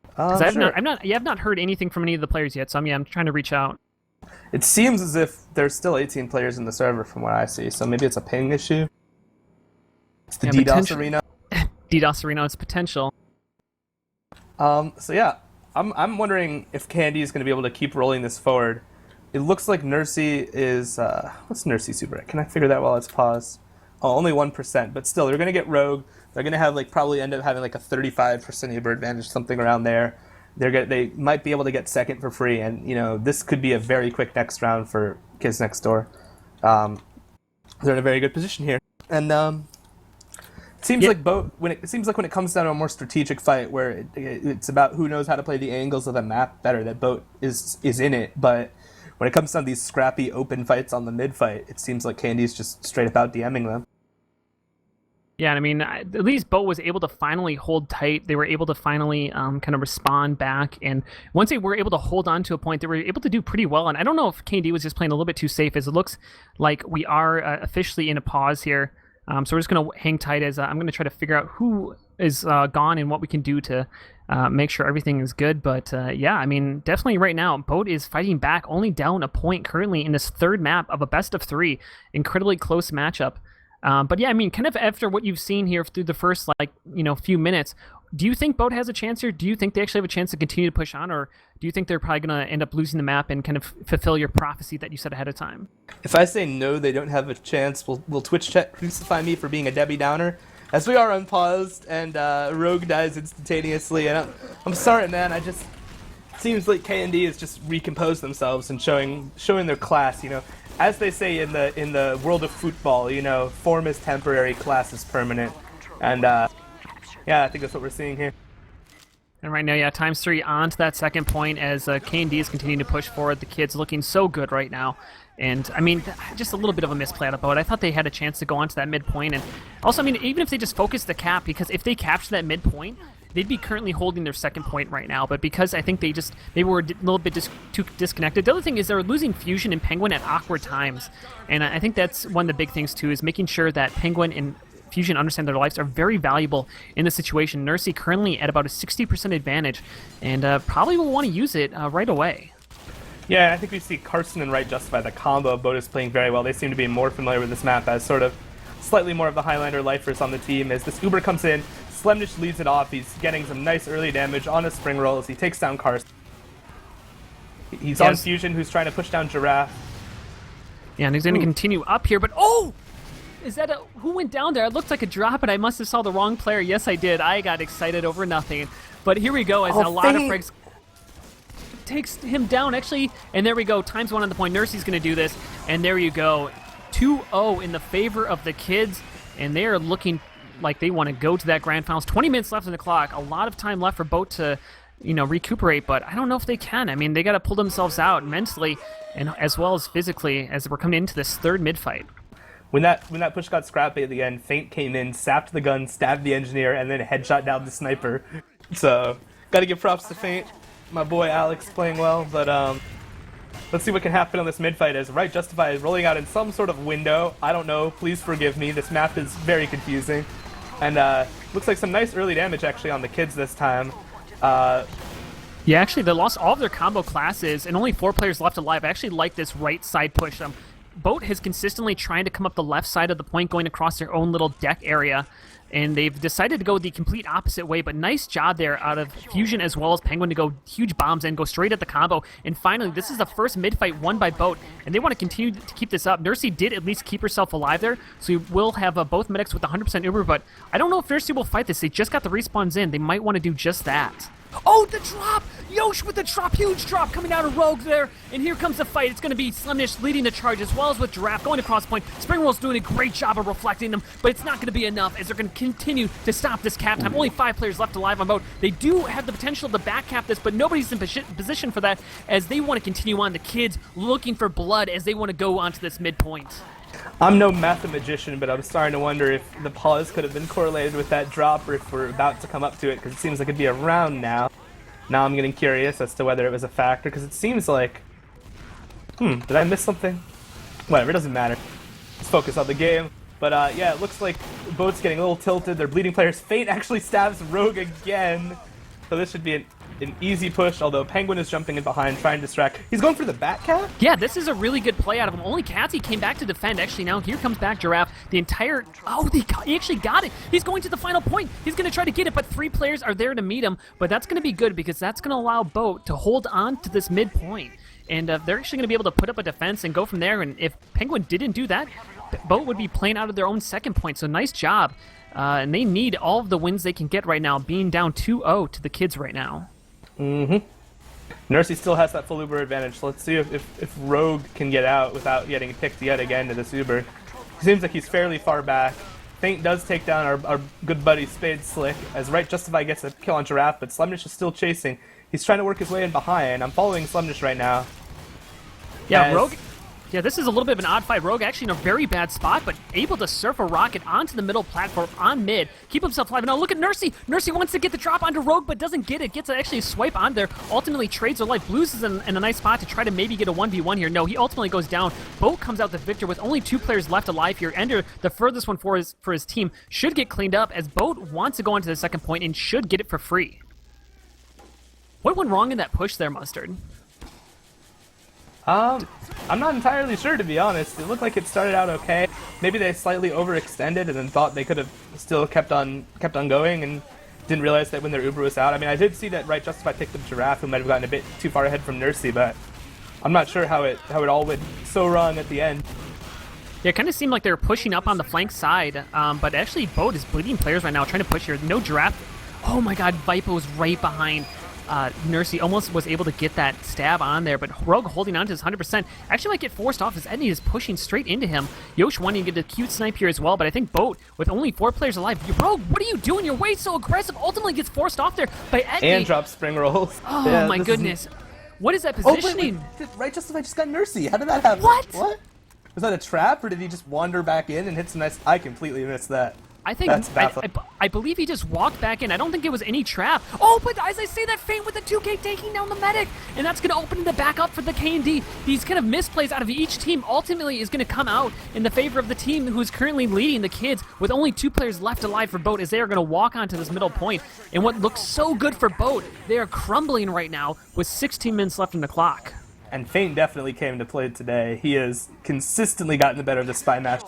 Because Sure. I've not heard anything from any of the players yet, so I'm trying to reach out. It seems as if there's still 18 players in the server from what I see, so maybe it's a ping issue. It's the DDoS arena. DDoS arena, it's potential. So yeah, I'm wondering if Candy is going to be able to keep rolling this forward. It looks like Nursey is what's Nursey super at? Can I figure that while it's paused? Oh, only 1%, but still, they're going to get Rogue. They're going to have probably end up having a 35% Uber advantage, something around there. They might be able to get second for free, and this could be a very quick next round for Kids Next Door. They're in a very good position here, and it seems like Bote when it comes down to a more strategic fight where it's about who knows how to play the angles of the map better, that Bote is in it. But when it comes down to these scrappy open fights on the mid fight, it seems like Candy's just straight about DMing them. Yeah, I mean, at least Bote was able to finally hold tight. They were able to finally kind of respond back. And once they were able to hold on to a point, they were able to do pretty well. And I don't know if KD was just playing a little bit too safe, as it looks like we are officially in a pause here. So we're just going to hang tight as I'm going to try to figure out who is gone and what we can do to make sure everything is good. But yeah, I mean, definitely right now, Bote is fighting back, only down a point currently in this third map of a best of 3. Incredibly close matchup. But yeah, I mean, kind of after what you've seen here through the first, few minutes, do you think Bote has a chance here? Do you think they actually have a chance to continue to push on? Or do you think they're probably going to end up losing the map and kind of fulfill your prophecy that you said ahead of time? If I say no, they don't have a chance, will Twitch chat crucify me for being a Debbie Downer? As we are unpaused and Rogue dies instantaneously, and I'm sorry, man. Seems like K&D has just recomposed themselves and showing their class. As they say in the world of football, form is temporary, class is permanent, and yeah, I think that's what we're seeing here. And right now, yeah, ×3 on to that second point as K&D is continuing to push forward. The kids looking so good right now. And, I mean, just a little bit of a misplay out of Bote. I thought they had a chance to go onto that midpoint. And also, I mean, even if they just focus the cap, because if they capture that midpoint, they'd be currently holding their second point right now. But because I think they just maybe were a little bit too disconnected. The other thing is they're losing Fusion and Penguin at awkward times. And I think that's one of the big things, too, is making sure that Penguin and Fusion understand their lives are very valuable in this situation. Nursey currently at about a 60% advantage, and probably will want to use it right away. Yeah, I think we see Carson and Wright justify the combo of Bote playing very well. They seem to be more familiar with this map as sort of slightly more of the Highlander lifers on the team. As this Uber comes in, Slemnish leads it off. He's getting some nice early damage on a spring roll as he takes down Carson. He's on Fusion, who's trying to push down Giraffe. Yeah, and he's going to continue up here, but oh! Is that who went down there? It looked like a drop, but I must have saw the wrong player. Yes, I did. I got excited over nothing. But here we go, as a lot of frags takes him down, actually. And there we go. ×1 on the point. Nursey's going to do this. And there you go. 2-0 in the favor of the kids. And they are looking like they want to go to that grand finals. 20 minutes left on the clock. A lot of time left for Bote to, recuperate. But I don't know if they can. I mean, they got to pull themselves out mentally and as well as physically as we're coming into this third mid-fight. When that push got scrappy at the end, Feint came in, sapped the gun, stabbed the engineer, and then headshot down the sniper. So, gotta give props to Feint. My boy Alex playing well, but let's see what can happen on this mid-fight as Right Justify is rolling out in some sort of window. I don't know, please forgive me, this map is very confusing. And looks like some nice early damage actually on the kids this time. Yeah, actually they lost all of their combo classes and only 4 players left alive. I actually like this right side push. Bote has consistently trying to come up the left side of the point, going across their own little deck area, and they've decided to go the complete opposite way, but nice job there out of Fusion as well as Penguin to go huge bombs and go straight at the combo. And finally, this is the first mid-fight won by Bote, and they want to continue to keep this up. Nursey did at least keep herself alive there, so we will have both medics with 100% Uber, but I don't know if Nursey will fight this. They just got the respawns in. They might want to do just that. Oh, the drop! Yosh with the drop, huge drop coming out of Rogue there, and here comes the fight. It's going to be Slimnish leading the charge as well as with Giraffe going across point. Springroll's doing a great job of reflecting them, but it's not going to be enough as they're going to continue to stop this cap time. Only 5 players left alive on Bote. They do have the potential to back cap this, but nobody's in position for that as they want to continue on. The kids looking for blood as they want to go onto this midpoint. I'm no mathematician, but I'm starting to wonder if the pause could have been correlated with that drop or if we're about to come up to it, because it seems like it'd be around now. Now I'm getting curious as to whether it was a factor, because it seems like... did I miss something? Whatever, it doesn't matter. Let's focus on the game. But yeah, it looks like Bote's getting a little tilted. They're bleeding players. Fate actually stabs Rogue again. So this should be an easy push, although Penguin is jumping in behind, trying to distract. He's going for the bat cap? Yeah, this is a really good play out of him. Only Katsy came back to defend. Actually, now here comes back Giraffe. The entire... Oh, he actually got it. He's going to the final point. He's going to try to get it, but 3 players are there to meet him. But that's going to be good because that's going to allow Bote to hold on to this midpoint. And they're actually going to be able to put up a defense and go from there. And if Penguin didn't do that, Bote would be playing out of their own second point. So nice job. And they need all of the wins they can get right now, being down 2-0 to the kids right now. Nursey still has that full Uber advantage, so let's see if Rogue can get out without getting picked yet again to this Uber. He seems like he's fairly far back. Feint does take down our good buddy Spade Slick, as Right Justify gets a kill on Giraffe, but Slimnish is still chasing. He's trying to work his way in behind. I'm following Slimnish right now. Yeah, Rogue... Yeah, this is a little bit of an odd fight. Rogue actually in a very bad spot, but able to surf a rocket onto the middle platform on mid, keep himself alive. Now look at Nursey. Nursey wants to get the drop onto Rogue, but doesn't get it. Gets actually a swipe on there. Ultimately trades her life. Blues is in a nice spot to try to maybe get a 1v1 here. No, he ultimately goes down. Bote comes out the victor with only 2 players left alive here. Ender, the furthest one for his team, should get cleaned up as Bote wants to go into the second point and should get it for free. What went wrong in that push there, Mustard? I'm not entirely sure, to be honest. It looked like it started out okay. Maybe they slightly overextended and then thought they could have still kept on going and didn't realize that when their Uber was out. I mean, I did see that Right Justify picked up Giraffe, who might have gotten a bit too far ahead from Nursey, but I'm not sure how it all went so wrong at the end. Yeah, it kind of seemed like they were pushing up on the flank side, but actually Bote is bleeding players right now, trying to push here. No Giraffe. Oh my god, Vipo was right behind Nursey, almost was able to get that stab on there, but Rogue holding on to his 100%. Actually might get forced off as Edney is pushing straight into him. Yosh wanting to get a cute snipe here as well, but I think Bote, with only 4 players alive, Rogue, what are you doing? You're way so aggressive. Ultimately gets forced off there by Edney. And drops spring rolls. Oh yeah, my goodness. What is that positioning? Oh, wait. Right Justify just got Nursey. How did that happen? What? Was that a trap, or did he just wander back in and hit some nice... I completely missed that. I think I believe he just walked back in. I don't think it was any trap. Oh, but as I say that, Feint with the 2K taking down the medic, and that's going to open the back up for the K&D. These kind of misplays out of each team ultimately is going to come out in the favor of the team who's currently leading the kids with only 2 players left alive for Bote as they are going to walk onto this middle point. And what looks so good for Bote, they are crumbling right now with 16 minutes left in the clock. And Feint definitely came to play today. He has consistently gotten the better of the spy match.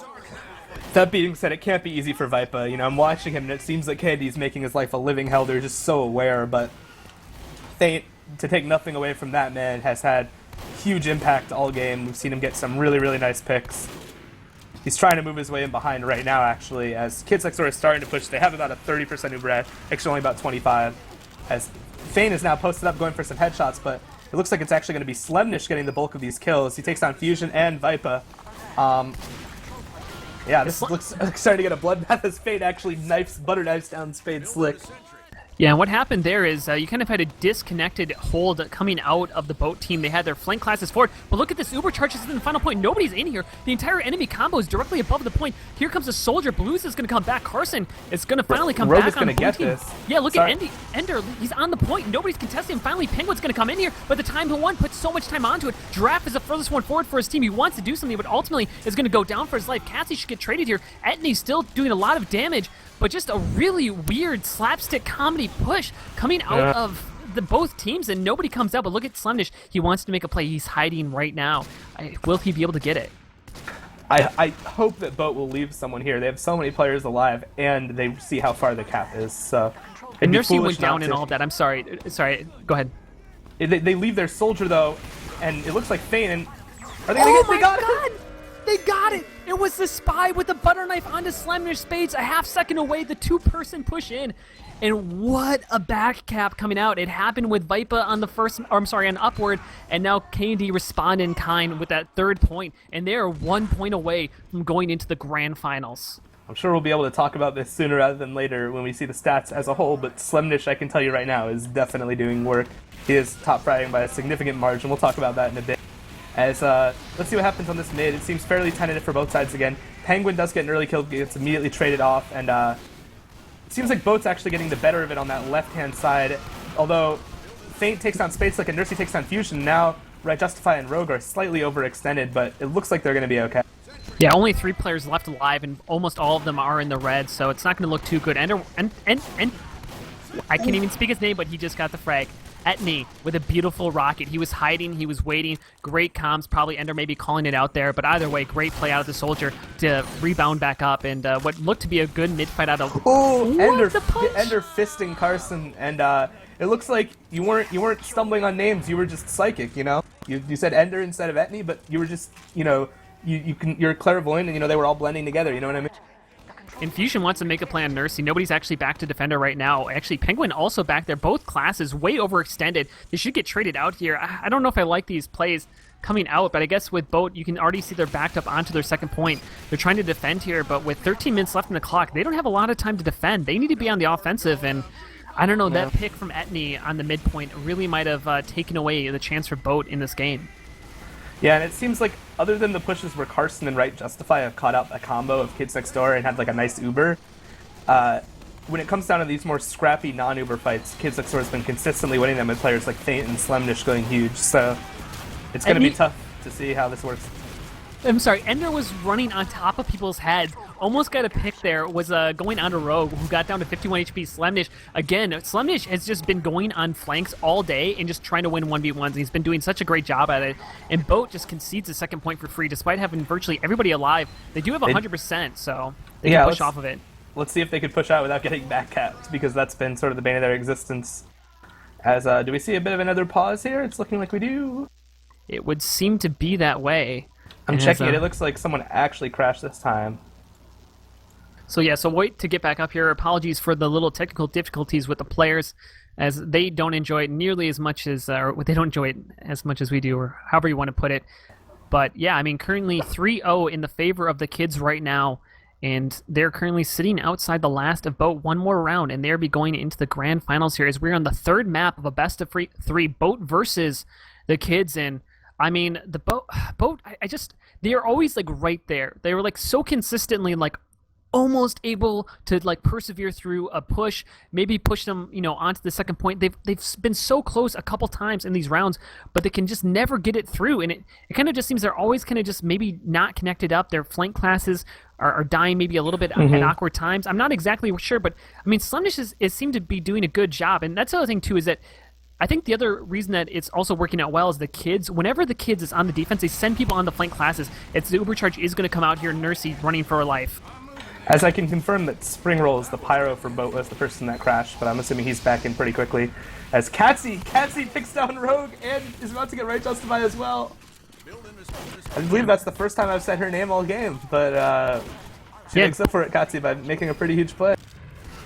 That being said, it can't be easy for Vipa. You know, I'm watching him and it seems like Candy's making his life a living hell. They're just so aware, but Feint, to take nothing away from that man, has had huge impact all game. We've seen him get some really, really nice picks. He's trying to move his way in behind right now, actually, as Kids Next Door is starting to push. They have about a 30% Uber edge, actually only about 25, as Feint is now posted up going for some headshots, but it looks like it's actually going to be Slimnish getting the bulk of these kills. He takes down Fusion and Vipa. Yeah, this looks starting to get a bloodbath as Feint actually butter knives down Spade Slick. Yeah, and what happened there is you kind of had a disconnected hold coming out of the Bote team. They had their flank classes forward, but look at this Uber charges in the final point. Nobody's in here. The entire enemy combo is directly above the point. Here comes a soldier. Blues is going to come back. Carson is going to finally come Rogue back is on gonna blue get team. this. Yeah, look at Ender. He's on the point. Nobody's contesting. Finally, Penguin's going to come in here, but the time to one puts so much time onto it. Giraffe is the furthest one forward for his team. He wants to do something, but ultimately is going to go down for his life. Katsy should get traded here. Etney's still doing a lot of damage, but just a really weird slapstick comedy push coming out of both teams, and nobody comes out. But look at Slimnish. He wants to make a play. He's hiding right now. Will he be able to get it? I hope that Bote will leave someone here. They have so many players alive, and they see how far the cap is. So, And Nursey went down and all of that. I'm sorry. Sorry. Go ahead. They leave their soldier though, and it looks like Feint. And are they gonna get? They got it. They got it! It was the spy with the butter knife onto Slamner Spades, a half second away, the two-person push in. And what a back cap coming out. It happened with Vipa on the first, or I'm sorry, on Upward, and now K&D respond in kind with that third point, and they are 1 point away from going into the grand finals. I'm sure we'll be able to talk about this sooner rather than later when we see the stats as a whole, but Slemnish, I can tell you right now, is definitely doing work. He is top fragging by a significant margin. We'll talk about that in a bit. As let's see what happens on this mid. It seems fairly tentative for both sides again. Penguin does get an early kill, gets immediately traded off, and it seems like Bote's actually getting the better of it on that left-hand side. Although Feint takes down Spades and Nursey takes down Fusion. Now Right Justify and Rogue are slightly overextended, but it looks like they're going to be okay. Yeah, only 3 players left alive, and almost all of them are in the red, so it's not going to look too good. And I can't even speak his name, but he just got the frag. Etney with a beautiful rocket. He was hiding, he was waiting. Great comms, probably Ender maybe calling it out there, but either way, great play out of the soldier to rebound back up, and what looked to be a good mid-fight out of... Oh, Ender fisting Carson, and it looks like you weren't stumbling on names, you were just psychic, you know? You said Ender instead of Etney, but you were just, you know, you're clairvoyant, and you know, they were all blending together, you know what I mean? Infusion wants to make a play on Nursey. Nobody's actually back to Defender right now. Actually, Penguin also back there. Both classes way overextended. They should get traded out here. I don't know if I like these plays coming out, but I guess with Bote, you can already see they're backed up onto their second point. They're trying to defend here, but with 13 minutes left in the clock, they don't have a lot of time to defend. They need to be on the offensive, and I don't know, that pick from Etney on the midpoint really might have taken away the chance for Bote in this game. Yeah, and it seems like other than the pushes where Carson and Right Justify have caught up a combo of Kids Next Door and had like a nice Uber, when it comes down to these more scrappy non-Uber fights, Kids Next Door has been consistently winning them with players like Feint and Slemnish going huge, so it's going to be tough to see how this works. I'm sorry, Ender was running on top of people's heads. Almost got a pick there, was going on to Rogue, who got down to 51 HP. Slemnish, again, Slemnish has just been going on flanks all day and just trying to win 1v1s, and he's been doing such a great job at it. And Bote just concedes the second point for free, despite having virtually everybody alive. They do have 100%, so they can push off of it. Let's see if they could push out without getting back capped, because that's been sort of the bane of their existence. As do we see a bit of another pause here? It's looking like we do. It would seem to be that way. I'm checking it. It looks like someone actually crashed this time. So yeah, so wait to get back up here. Apologies for the little technical difficulties with the players, as they don't enjoy it nearly as much as, or they don't enjoy it as much as we do, or however you want to put it. But yeah, I mean, currently 3-0 in the favor of the kids right now, and they're currently sitting outside the last of Bote one more round, and they'll be going into the grand finals here as we're on the third map of a best of 3 Bote versus the kids. And I mean, the Bote, they're always like right there. They were like so consistently like almost able to like persevere through a push, maybe push them, you know, onto the second point. They've been so close a couple times in these rounds, but they can just never get it through. And it kind of just seems they're always kind of just maybe not connected up. Their flank classes are dying maybe a little bit at awkward times. I'm not exactly sure, but I mean, Slemnish is seemed to be doing a good job. And that's the other thing too, is that I think the other reason that it's also working out well is the kids. Whenever the kids is on the defense, they send people on the flank classes. It's the Ubercharge is going to come out here, Nursey running for her life. As I can confirm that Springroll is the pyro for Bote, was the person that crashed, but I'm assuming he's back in pretty quickly. As Katsy picks down Rogue and is about to get Right Justify as well. I believe that's the first time I've said her name all game, but she makes up for it, Katsy, by making a pretty huge play.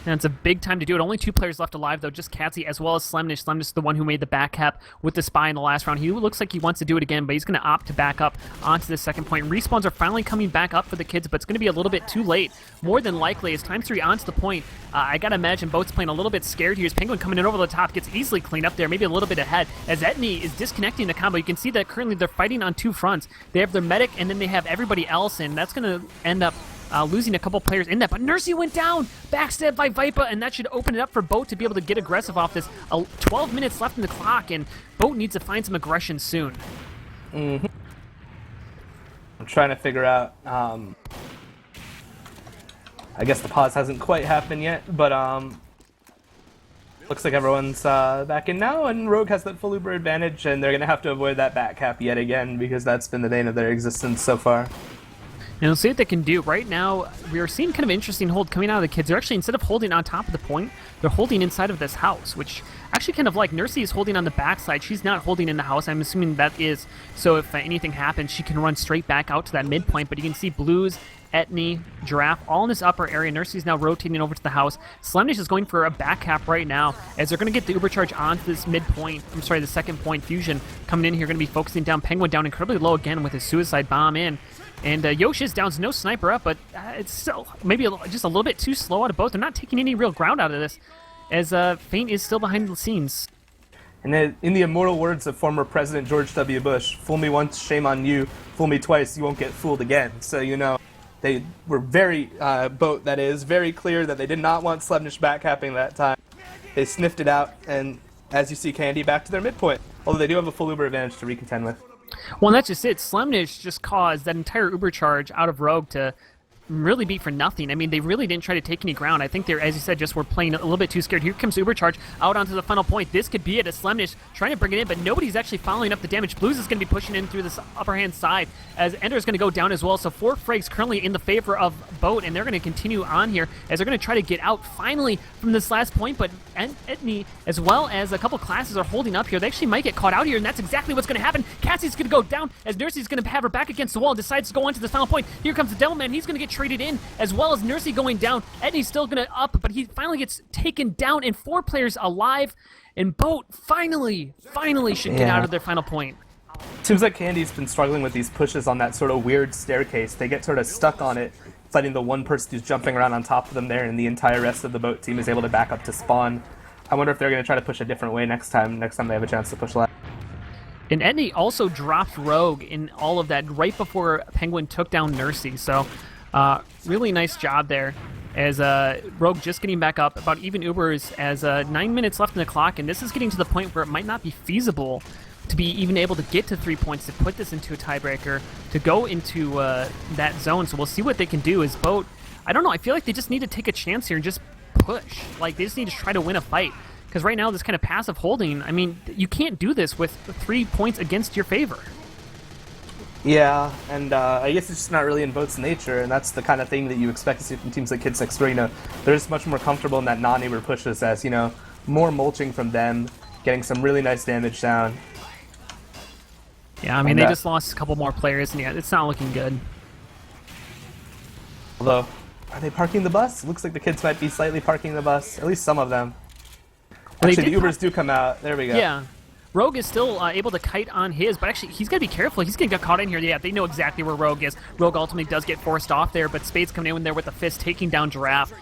And it's a big time to do it. Only 2 players left alive, though, just Katsy as well as Slemnish. Slemnish is the one who made the back cap with the spy in the last round. He looks like he wants to do it again, but he's going to opt to back up onto the second point. Respawns are finally coming back up for the kids, but it's going to be a little bit too late. More than likely, as times 3 onto the point, I got to imagine Bote's playing a little bit scared here. As Penguin coming in over the top, gets easily cleaned up there, maybe a little bit ahead. As Etney is disconnecting the combo, you can see that currently they're fighting on 2 fronts. They have their medic, and then they have everybody else, and that's going to end up losing a couple players in that. But Nursey went down, backstabbed by Vipa, and that should open it up for Bote to be able to get aggressive off this. 12 minutes left in the clock, and Bote needs to find some aggression soon. I'm trying to figure out, I guess the pause hasn't quite happened yet, but looks like everyone's back in now, and Rogue has that full Uber advantage, and they're going to have to avoid that back cap yet again, because that's been the bane of their existence so far. And we'll see what they can do. Right now, we are seeing kind of an interesting hold coming out of the kids. They're actually, instead of holding on top of the point, they're holding inside of this house, which actually kind of like Nursey is holding on the backside. She's not holding in the house. I'm assuming that is so if anything happens, she can run straight back out to that midpoint. But you can see Blues, Etney, Giraffe, all in this upper area. Nursey's now rotating over to the house. Slemnish is going for a back cap right now, as they're going to get the Uber charge onto this midpoint. I'm sorry, the second point. Fusion coming in here, going to be focusing down. Penguin down incredibly low again with his suicide bomb in. And Yosh is down, no sniper up, but it's still maybe just a little bit too slow out of both. They're not taking any real ground out of this, as Feint is still behind the scenes. And in the immortal words of former President George W. Bush, fool me once, shame on you. Fool me twice, you won't get fooled again. So, you know, they were very, Bote, that is, very clear that they did not want Slemnish backcapping that time. They sniffed it out, and as you see, Candy back to their midpoint. Although they do have a full Uber advantage to recontend with. Well, and that's just it. Slemnish just caused that entire Uber charge out of Rogue to really beat for nothing. I mean, they really didn't try to take any ground. I think they're, as you said, just were playing a little bit too scared. Here comes Uber charge out onto the final point. This could be it. As Slemnish trying to bring it in, but nobody's actually following up the damage. Blues is going to be pushing in through this upper hand side, as Ender is going to go down as well. So 4 frags currently in the favor of Bote, and they're going to continue on here as they're going to try to get out finally from this last point. But Etney, as well as a couple classes, are holding up here. They actually might get caught out here, and that's exactly what's going to happen. Cassie's going to go down as Nursey's going to have her back against the wall and decides to go on to the final point. Here comes the Devilman. He's going to get traded in, as well as Nursey going down. Etney's still going to up, but he finally gets taken down, and 4 players alive. And Bote finally should get out of their final point. Seems like Candy's been struggling with these pushes on that sort of weird staircase. They get sort of stuck on it, fighting the one person who's jumping around on top of them there, and the entire rest of the Bote team is able to back up to spawn. I wonder if they're going to try to push a different way next time they have a chance to push left. And Etney also dropped Rogue in all of that right before Penguin took down Nursey. So really nice job there, as Rogue just getting back up. About even Ubers, as 9 minutes left in the clock, and this is getting to the point where it might not be feasible to be even able to get to 3 points to put this into a tiebreaker, to go into that zone. So we'll see what they can do. As Bote, I don't know, I feel like they just need to take a chance here and just push. Like, they just need to try to win a fight. Because right now, this kind of passive holding, I mean, you can't do this with 3 points against your favor. Yeah, and I guess it's just not really in Bote's nature, and that's the kind of thing that you expect to see from teams like Kids Next Door. You know, they're just much more comfortable in that non-Uber pushes, as, you know, more mulching from them, getting some really nice damage down. Yeah, I mean, they just lost a couple more players, and yeah, it's not looking good. Although, are they parking the bus? Looks like the kids might be slightly parking the bus, at least some of them. Actually, the Ubers do come out. There we go. Yeah. Rogue is still able to kite on his, but actually, he's got to be careful. He's going to get caught in here. Yeah, they know exactly where Rogue is. Rogue ultimately does get forced off there, but Spade's coming in there with a fist, taking down Giraffe.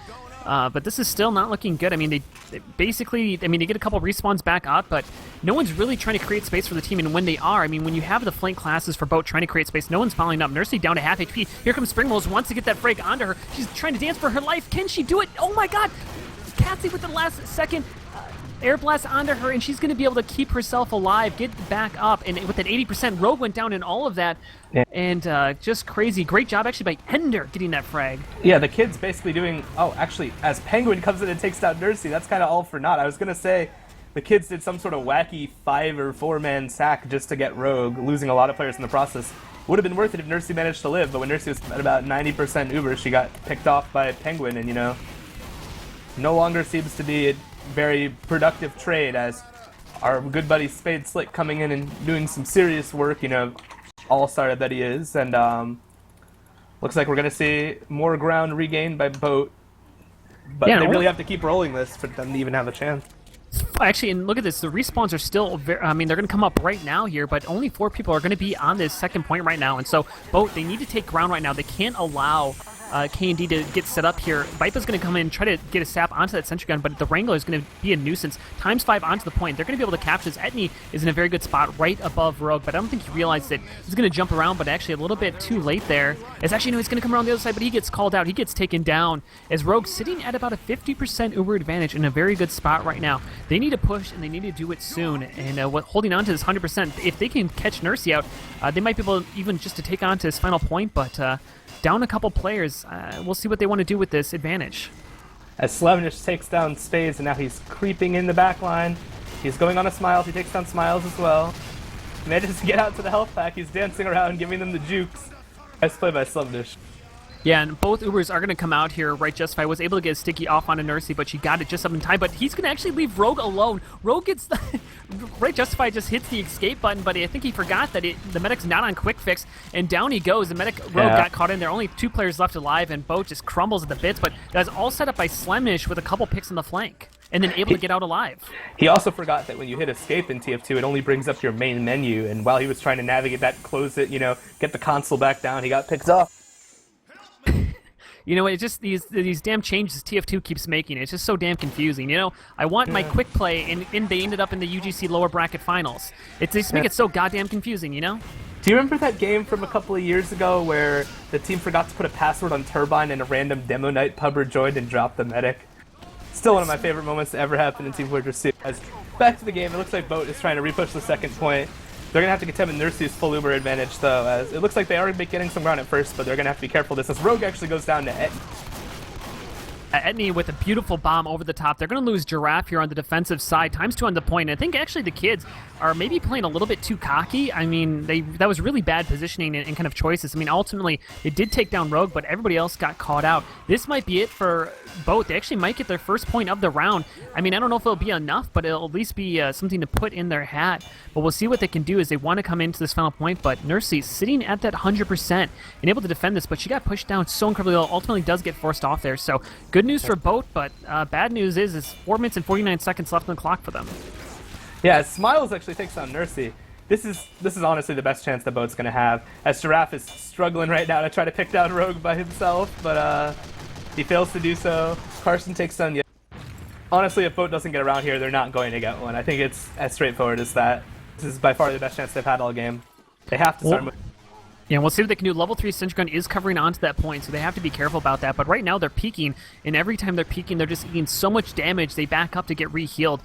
But this is still not looking good. I mean, they basically, they get a couple respawns back up, but no one's really trying to create space for the team. And when they are, I mean, when you have the flank classes for Bote trying to create space, no one's following up. Nursey down to half HP. Here comes Springwolves, wants to get that frag onto her. She's trying to dance for her life. Can she do it? Oh my god! Cassie with the last second air blast onto her, and she's going to be able to keep herself alive, get back up, and with that 80%, Rogue went down in all of that, and just crazy. Great job, actually, by Ender getting that frag. Yeah, the kid's basically doing, oh, actually, as Penguin comes in and takes down Nursey, that's kind of all for naught. I was going to say, the kids did some sort of wacky 5 or 4-man sack just to get Rogue, losing a lot of players in the process. Would have been worth it if Nursey managed to live, but when Nursey was at about 90% Uber, she got picked off by Penguin, and, you know, no longer seems to be a very productive trade, as our good buddy Spade Slick coming in and doing some serious work, you know, all-star that he is, and looks like we're going to see more ground regained by Bote, but they really have to keep rolling this for them to even have a chance. Actually, and look at this, the respawns are still very, I mean, they're going to come up right now here, but only 4 people are going to be on this second point right now, and so Bote, they need to take ground right now. They can't allow K&D to get set up here. Vipa's going to come in and try to get a sap onto that sentry gun, but the Wrangler is going to be a nuisance. ×5 onto the point. They're going to be able to capture this. Etney is in a very good spot right above Rogue, but I don't think he realized that he's going to jump around, but actually a little bit too late there. As actually, no, he's going to come around the other side, but he gets called out. He gets taken down, as Rogue sitting at about a 50% Uber advantage in a very good spot right now. They need to push, and they need to do it soon, and holding on to this 100%, if they can catch Nursey out, they might be able to even just to take on to his final point, but down a couple players. We'll see what they want to do with this advantage. As Slemnish takes down Spades, and now he's creeping in the back line. He's going on a Smiles. He takes down Smiles as well. Manages to get out to the health pack. He's dancing around, giving them the jukes. Nice play by Slemnish. Yeah, and both Ubers are going to come out here. Right, Justify was able to get a sticky off on a Nursey, but she got it just up in time. But he's going to actually leave Rogue alone. Rogue gets the... Right, Justify just hits the escape button, but I think he forgot that the medic's not on quick fix, and down he goes. The medic Rogue got caught in there. Only 2 players left alive, and Bote just crumbles at the bits, but that's all set up by Slemish with a couple picks in the flank, and then able to get out alive. He also forgot that when you hit escape in TF2, it only brings up your main menu, and while he was trying to navigate that, close it, get the console back down, he got picked off. It's just these damn changes TF2 keeps making. It's just so damn confusing. I want my quick play, and they ended up in the UGC lower bracket finals. They just make it so goddamn confusing, Do you remember that game from a couple of years ago where the team forgot to put a password on Turbine and a random demo night pubber joined and dropped the medic? Still one of my favorite moments to ever happen in Team Fortress 2. Back to the game, it looks like Bote is trying to repush the second point. They're going to have to contend with Nurse's full Uber advantage, though, as it looks like they are getting some ground at first, but they're going to have to be careful this, as Rogue actually goes down to Etney with a beautiful bomb over the top. They're going to lose Giraffe here on the defensive side. ×2 on the point. And I think actually the kids are maybe playing a little bit too cocky. I mean, that was really bad positioning and kind of choices. I mean, ultimately, they did take down Rogue, but everybody else got caught out. This might be it for Bote. They actually might get their first point of the round. I mean, I don't know if it'll be enough, but it'll at least be something to put in their hat. But we'll see what they can do as they want to come into this final point. But Nursey sitting at that 100% and able to defend this, but she got pushed down so incredibly low. Ultimately does get forced off there. So good news for Bote, but bad news is 4 minutes and 49 seconds left on the clock for them. Yeah, Smiles actually takes down Nursey. This is honestly the best chance that Bote's going to have, as Giraffe is struggling right now to try to pick down Rogue by himself, but he fails to do so. Carson takes down Yo. Honestly, if Bote doesn't get around here, they're not going to get one. I think it's as straightforward as that. This is by far the best chance they've had all game. They have to start moving. Yeah, we'll see what they can do. Level 3 Sentry Gun is covering onto that point, so they have to be careful about that. But right now they're peeking, and every time they're peeking, they're just eating so much damage, they back up to get re-healed.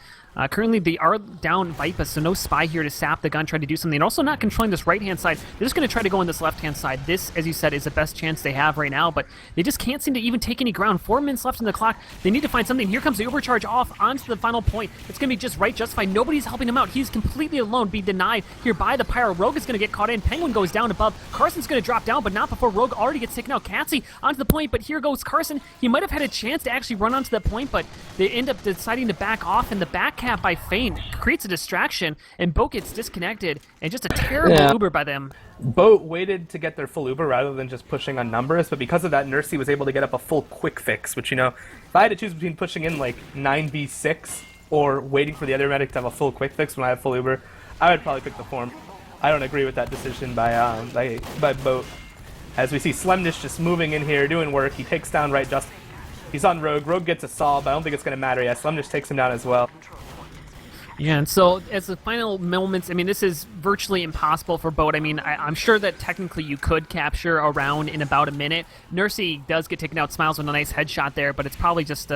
Currently, they are down Vipa, so no Spy here to sap the gun, try to do something. And also not controlling this right-hand side. They're just going to try to go on this left-hand side. This, as you said, is the best chance they have right now, but they just can't seem to even take any ground. 4 minutes left in the clock. They need to find something. Here comes the overcharge off onto the final point. It's going to be just right, Justified. Nobody's helping him out. He's completely alone, being denied here by the Pyro. Rogue is going to get caught in. Penguin goes down above. Carson's going to drop down, but not before Rogue already gets taken out. Catsy onto the point, but here goes Carson. He might have had a chance to actually run onto that point, but they end up deciding to back off, and the back cap by Feint creates a distraction, and Bote gets disconnected, and just a terrible Uber by them. Bote waited to get their full Uber rather than just pushing on numbers, but because of that, Nursey was able to get up a full quick fix, which, if I had to choose between pushing in like 9v6 or waiting for the other medic to have a full quick fix when I have full Uber, I would probably pick the form. I don't agree with that decision by Bote. As we see Slemnish just moving in here, doing work. He takes down right just. He's on Rogue. Rogue gets a saw, but I don't think it's going to matter yet. Slemnish takes him down as well. Yeah, and so as the final moments, I mean, this is virtually impossible for Bote. I mean, I'm sure that technically you could capture a round in about a minute. Nursey does get taken out, Smiles with a nice headshot there, but it's probably just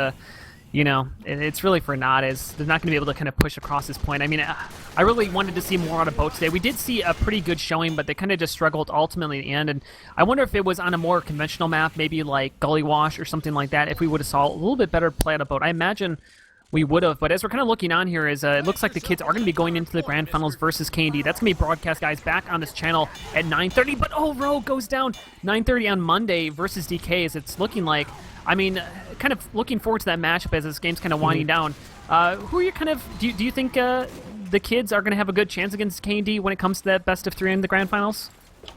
it's really for naught, as they're not going to be able to kind of push across this point. I mean, I really wanted to see more out of Bote today. We did see a pretty good showing, but they kind of just struggled ultimately at the end, and I wonder if it was on a more conventional map, maybe like Gully Wash or something like that, if we would have saw a little bit better play out of Bote. I imagine we would have, but as we're kind of looking on here, it looks like the kids are going to be going into the grand finals versus K&D. That's going to be broadcast, guys, back on this channel at 9:30, but Rogue goes down 9:30 on Monday versus DK, as it's looking like. I mean, kind of looking forward to that matchup as this game's kind of winding down. Who are you kind of, do you think the kids are going to have a good chance against K&D when it comes to that best of 3 in the grand finals?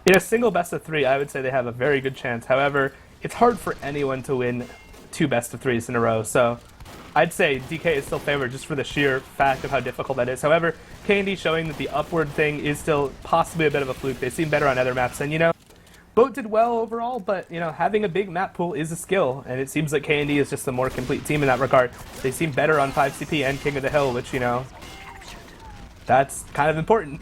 In a single best of 3, I would say they have a very good chance. However, it's hard for anyone to win 2 best of 3s in a row, so I'd say DK is still favored just for the sheer fact of how difficult that is. However, K&D showing that the upward thing is still possibly a bit of a fluke. They seem better on other maps, and Bote did well overall, but having a big map pool is a skill, and it seems like K&D is just a more complete team in that regard. They seem better on 5CP and King of the Hill, which that's kind of important,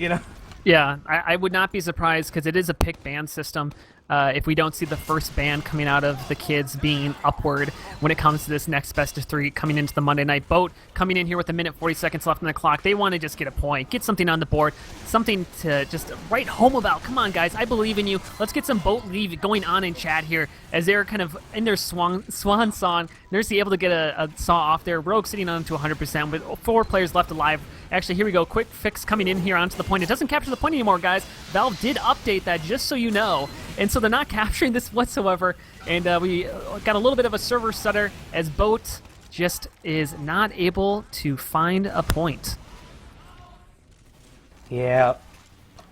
Yeah, I would not be surprised, because it is a pick ban system. If we don't see the first ban coming out of the kids being upward when it comes to this next best of 3 coming into the Monday night. Bote coming in here with 1 minute 40 seconds left on the clock. They want to just get a point, get something on the board, something to just write home about. Come on, guys, I believe in you. Let's get some Bote leave going on in chat here as they're kind of in their swan song. Nursey able to get a saw off there. Rogue sitting on to 100% with 4 players left alive. Actually, here we go. Quick fix coming in here onto the point. It doesn't capture the point anymore, guys. Valve did update that, just so you know. and so they're not capturing this whatsoever. And we got a little bit of a server stutter as Bote just is not able to find a point. Yeah,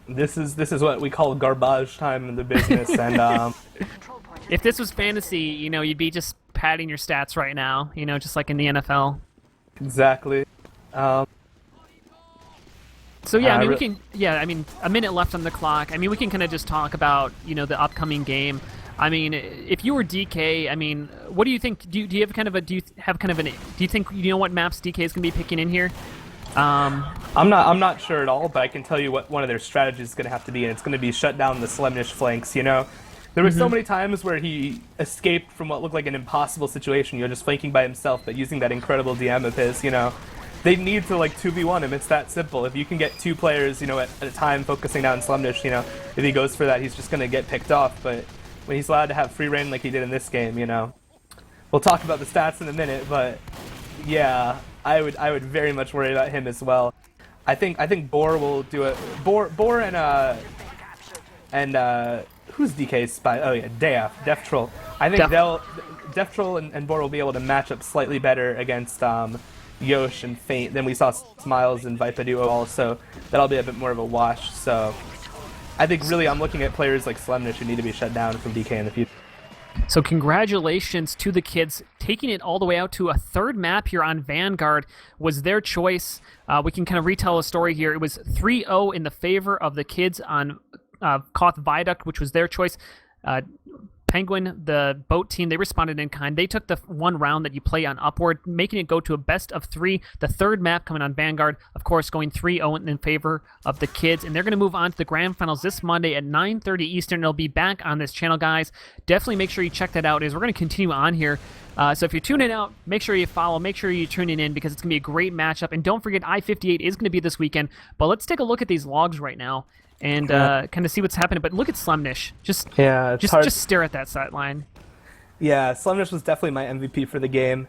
this is what we call garbage time in the business, and if this was fantasy, you'd be just padding your stats right now, just like in the NFL. exactly. So yeah, we can. Yeah, a minute left on the clock. We can kind of just talk about the upcoming game. If you were DK, what do you think? Do you have kind of a? Do you think you know what maps DK is going to be picking in here? I'm not sure at all, but I can tell you what one of their strategies is going to have to be, and it's going to be shut down the Slemnish flanks. There were so many times where he escaped from what looked like an impossible situation, just flanking by himself, but using that incredible DM of his, They need to 2v1 him. It's that simple. If you can get 2 players, at a time focusing down Slemnish, if he goes for that, he's just going to get picked off. But when he's allowed to have free reign like he did in this game, We'll talk about the stats in a minute, but yeah, I would very much worry about him as well. I think Boar will do it. Boar and who's DK's spy? Oh yeah, Def Troll. I think Def Troll and Boar will be able to match up slightly better against Yosh and Feint than we saw Smiles and Vipa do all, so that'll be a bit more of a wash. So I think really I'm looking at players like Slemnish who need to be shut down from DK in the future. So congratulations to the kids. Taking it all the way out to a third map here on Vanguard was their choice. We can kind of retell a story here. It was 3-0 in the favor of the kids on Koth Viaduct, which was their choice. Penguin, the Bote team, they responded in kind. They took the one round that you play on Upward, making it go to a best of 3. The third map coming on Vanguard, of course, going 3-0 in favor of the kids. And they're going to move on to the grand finals this Monday at 9:30 Eastern. It'll be back on this channel, guys. Definitely make sure you check that out, as we're going to continue on here. So if you're tuning out, make sure you follow, make sure you're tuning in, because it's going to be a great matchup. And don't forget, I-58 is going to be this weekend. But let's take a look at these logs right now and kind of see what's happening. But look at Slemnish. Just stare at that sight line. Yeah, Slemnish was definitely my MVP for the game.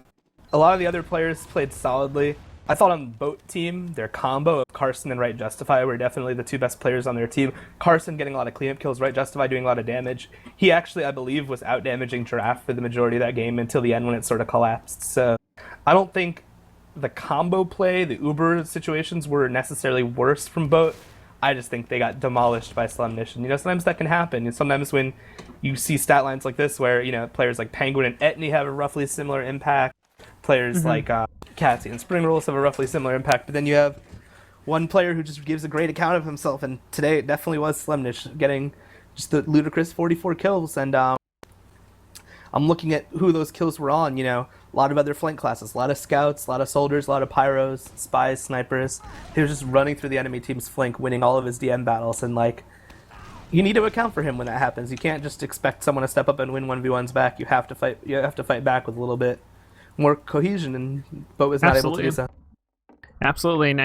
A lot of the other players played solidly. I thought on the Bote team, their combo of Carson and Right Justify were definitely the 2 best players on their team. Carson getting a lot of cleanup kills, Right Justify doing a lot of damage. He actually, I believe, was out-damaging Giraffe for the majority of that game until the end when it sort of collapsed. So I don't think the combo play, the Uber situations were necessarily worse from Bote. I just think they got demolished by Slemnish. And, sometimes that can happen. And sometimes when you see stat lines like this where, players like Penguin and Etney have a roughly similar impact, players like Catsy and Spring Rolls have a roughly similar impact, but then you have one player who just gives a great account of himself, and today it definitely was Slemnish, getting just the ludicrous 44 kills. And I'm looking at who those kills were on, a lot of other flank classes, a lot of scouts, a lot of soldiers, a lot of pyros, spies, snipers. He was just running through the enemy team's flank, winning all of his DM battles, and you need to account for him when that happens. You can't just expect someone to step up and win 1v1s back. You have to fight back with a little bit more cohesion, and Bote was not able to do so. Absolutely, and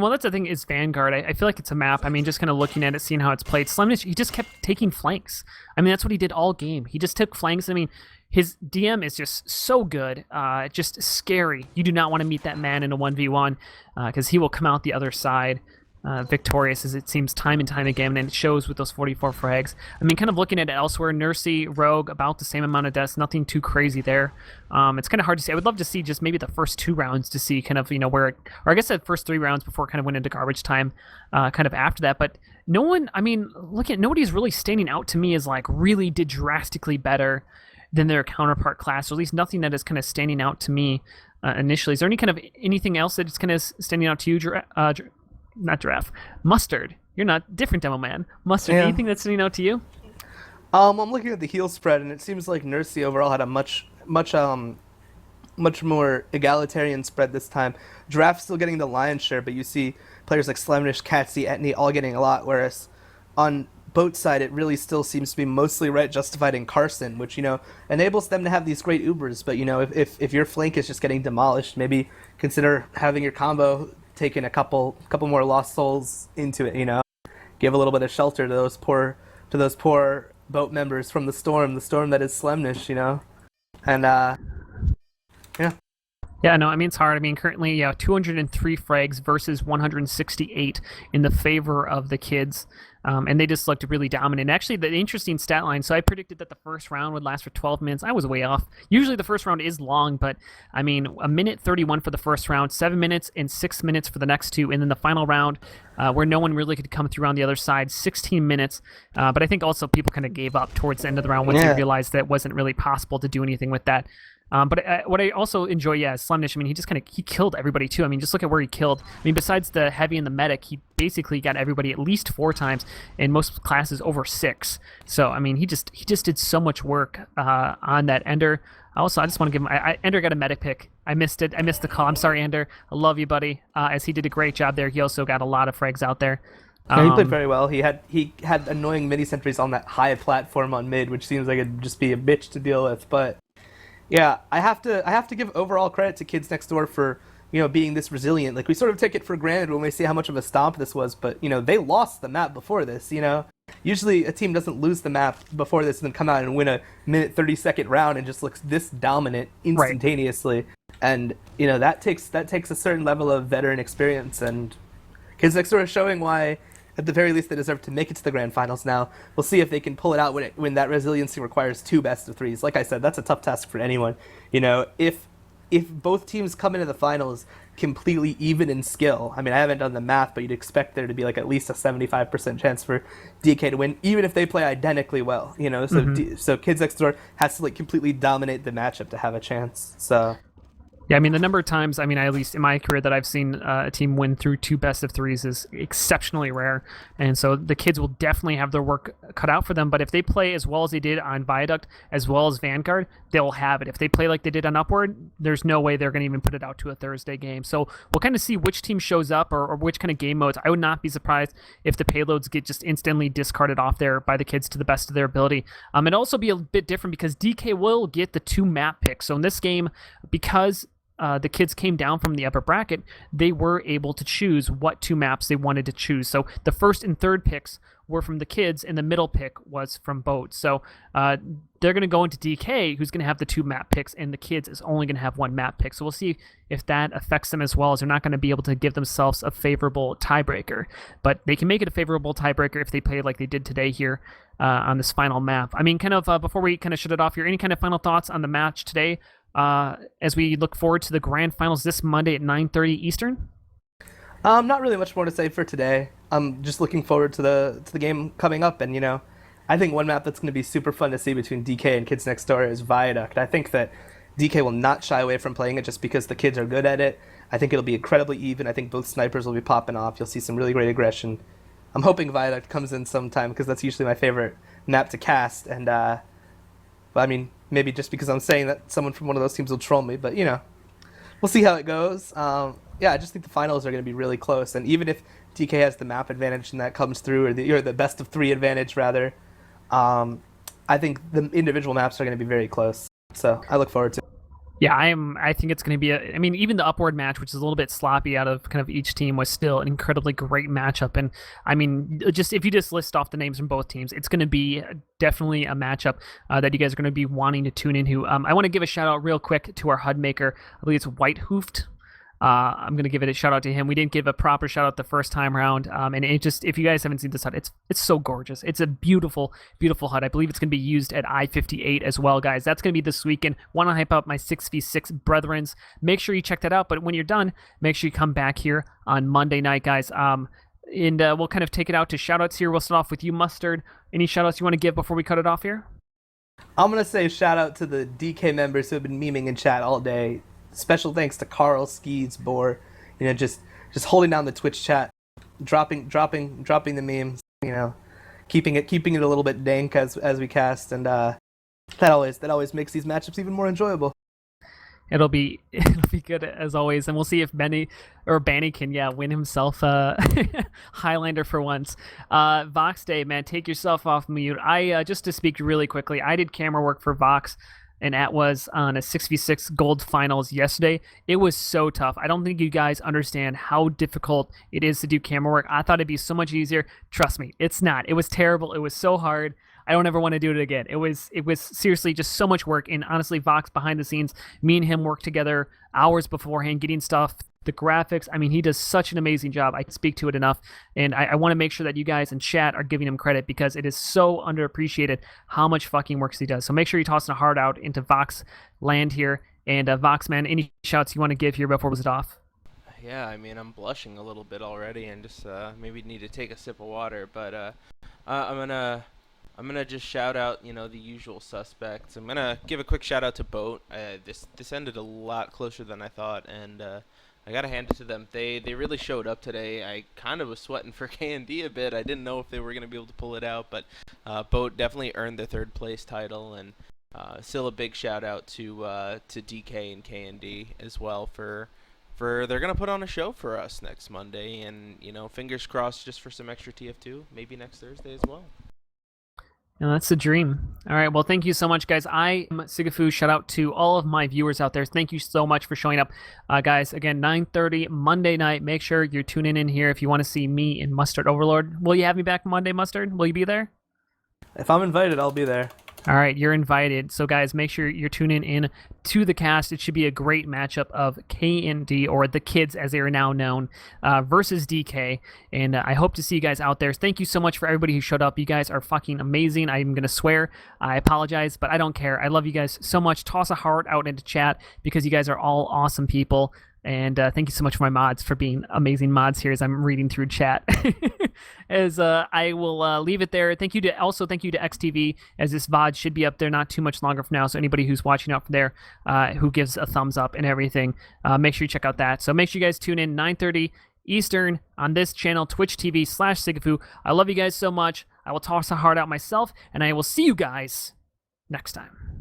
well, that's the thing is Vanguard. I feel like it's a map. Just kind of looking at it, seeing how it's played. Slemnish, he just kept taking flanks. That's what he did all game. He just took flanks. His DM is just so good, just scary. You do not want to meet that man in a 1v1 because he will come out the other side victorious, as it seems time and time again, and it shows with those 44 frags. kind of looking at it elsewhere, Nursey, Rogue, about the same amount of deaths, nothing too crazy there. It's kind of hard to see. I would love to see just maybe the first 2 rounds to see kind of, where it, or I guess the first 3 rounds before it kind of went into garbage time, kind of after that. But no one, nobody's really standing out to me as really did drastically better than their counterpart class, or at least nothing that is kind of standing out to me initially. Is there anything else that's kind of standing out to you, not Giraffe, Mustard? You're not different, demo man. Mustard, anything that's standing out to you? I'm looking at the heal spread, and it seems like Nursey overall had a much more egalitarian spread this time. Giraffe still getting the lion's share, but you see players like Slemnish, Catsy, Etney all getting a lot, whereas on Bote side, it really still seems to be mostly Right Justified in Carson, which, enables them to have these great Ubers. But, if your flank is just getting demolished, maybe consider having your combo taking a couple more lost souls into it, Give a little bit of shelter to those poor Bote members from the storm that is Slemnish, And, yeah. Yeah, no, I mean, it's hard. I mean, currently, yeah, 203 frags versus 168 in the favor of the kids. And they just looked really dominant. Actually, the interesting stat line. So I predicted that the first round would last for 12 minutes. I was way off. Usually the first round is long, but I mean, a minute 31 for the first round, 7 minutes and 6 minutes for the next two. And then the final round, where no one really could come through on the other side, 16 minutes. But I think also people kind of gave up towards the end of the round once they realized that it wasn't really possible to do anything with that. But what I also enjoy, yeah, is Slemnish. I mean, he just he killed everybody too. I mean, just look at where he killed. I mean, besides the heavy and the medic, he basically got everybody at least 4 times, in most classes over 6. So I mean, he just did so much work on that Ender. Also, I just want to give him. Ender got a medic pick. I missed it. I missed the call. I'm sorry, Ender. I love you, buddy. As he did a great job there. He also got a lot of frags out there. Yeah, he played very well. He had annoying mini sentries on that high platform on mid, which seems like it'd just be a bitch to deal with, but. Yeah, I have to give overall credit to Kids Next Door for, being this resilient. Like, we sort of take it for granted when we see how much of a stomp this was, but, they lost the map before this, Usually a team doesn't lose the map before this and then come out and win a minute 30-second round and just looks this dominant instantaneously. Right. And, that takes a certain level of veteran experience, and Kids Next Door is showing why, at the very least, they deserve to make it to the grand finals now. We'll see if they can pull it out when that resiliency requires 2 best of 3s. Like I said, that's a tough task for anyone. If both teams come into the finals completely even in skill, I mean, I haven't done the math, but you'd expect there to be like at least a 75% chance for DK to win, even if they play identically well. So Kids Next Door has to like completely dominate the matchup to have a chance. So. Yeah, I mean, the number of times, I mean, at least in my career that I've seen a team win through 2 best of 3s is exceptionally rare. And so the kids will definitely have their work cut out for them. But if they play as well as they did on Viaduct, as well as Vanguard, they'll have it. If they play like they did on Upward, there's no way they're going to even put it out to a Thursday game. So we'll kind of see which team shows up or which kind of game modes. I would not be surprised if the payloads get just instantly discarded off there by the kids to the best of their ability. It'll also be a bit different because DK will get the 2 map picks. So in this game, because the kids came down from the upper bracket, they were able to choose what 2 maps they wanted to choose. So the first and third picks were from the kids, and the middle pick was from Bote. So they're going to go into DK, who's going to have the 2 map picks, and the kids is only going to have 1 map pick. So we'll see if that affects them as well, as they're not going to be able to give themselves a favorable tiebreaker. But they can make it a favorable tiebreaker if they play like they did today here on this final map. I mean, kind of before we kind of shut it off here, any kind of final thoughts on the match today? As we look forward to the grand finals this Monday at 9:30 Eastern? Not really much more to say for today. I'm just looking forward to the game coming up, and I think one map that's going to be super fun to see between DK and Kids Next Door is Viaduct. I think that DK will not shy away from playing it just because the kids are good at it. I think it'll be incredibly even. I think both snipers will be popping off. You'll see some really great aggression. I'm hoping Viaduct comes in sometime because that's usually my favorite map to cast, and I mean, maybe just because I'm saying that someone from one of those teams will troll me, but we'll see how it goes. Yeah, I just think the finals are going to be really close, and even if DK has the map advantage and that comes through, or the best of 3 advantage rather, I think the individual maps are going to be very close. So I look forward to it. Yeah, I think it's going to be I mean, even the Upward match, which is a little bit sloppy out of kind of each team, was still an incredibly great matchup. And I mean, just if you just list off the names from both teams, it's going to be definitely a matchup that you guys are going to be wanting to tune into. I want to give a shout out real quick to our HUD maker. I believe it's White Hoofed. I'm going to give it a shout out to him. We didn't give a proper shout out the first time around. And it just, if you guys haven't seen this HUD, it's so gorgeous. It's a beautiful, beautiful HUD. I believe it's going to be used at I-58 as well, guys. That's going to be this weekend. Want to hype up my 6v6 brethrens. Make sure you check that out. But when you're done, make sure you come back here on Monday night, guys. And we'll kind of take it out to shout outs here. We'll start off with you, Mustard. Any shout outs you want to give before we cut it off here? I'm going to say shout out to the DK members who have been memeing in chat all day. Special thanks to Carl, Skeeds, Boar, just holding down the Twitch chat, dropping the memes, keeping it a little bit dank as we cast, and that always makes these matchups even more enjoyable. It'll be good as always, and we'll see if Banny can win himself a Highlander for once. Vox Day, man, take yourself off mute. I just to speak really quickly, I did camera work for Vox and Atwas on a 6v6 gold finals yesterday. It was so tough. I don't think you guys understand how difficult it is to do camera work. I thought it'd be so much easier. Trust me, it's not. It was terrible. It was so hard. I don't ever want to do it again. It was seriously just so much work. And honestly, Vox behind the scenes, me and him worked together hours beforehand, getting stuff, the graphics. I mean, he does such an amazing job. I can speak to it enough. And I want to make sure that you guys in chat are giving him credit because it is so underappreciated how much fucking work he does. So make sure you're tossing a heart out into Vox land here. And Vox, man, any shouts you want to give here before we close it off? Yeah, I mean, I'm blushing a little bit already, and just maybe need to take a sip of water. But I'm gonna just shout out, the usual suspects. I'm gonna give a quick shout out to Bote. This ended a lot closer than I thought, and I gotta hand it to them. They really showed up today. I kind of was sweating for K&D a bit. I didn't know if they were gonna be able to pull it out, but Bote definitely earned the third place title, and still a big shout out to DK and K&D as well for they're gonna put on a show for us next Monday, and fingers crossed just for some extra TF2, maybe next Thursday as well. And that's the dream. All right. Well, thank you so much, guys. I am Sigafu. Shout out to all of my viewers out there. Thank you so much for showing up. Guys, again, 9:30 Monday night. Make sure you're tuning in here if you want to see me and Mustard Overlord. Will you have me back Monday, Mustard? Will you be there? If I'm invited, I'll be there. All right, you're invited. So, guys, make sure you're tuning in to the cast. It should be a great matchup of K&D, or the Kids as they are now known, versus DK. And I hope to see you guys out there. Thank you so much for everybody who showed up. You guys are fucking amazing. I'm going to swear. I apologize, but I don't care. I love you guys so much. Toss a heart out into chat because you guys are all awesome people. And thank you so much for my mods for being amazing mods here as I'm reading through chat. As I will leave it there. Thank you to XTV, as this VOD should be up there not too much longer from now. So anybody who's watching out from there, who gives a thumbs up and everything, make sure you check out that. So make sure you guys tune in 9:30 Eastern on this channel, Twitch TV/Sigafu. I love you guys so much. I will toss a heart out myself, and I will see you guys next time.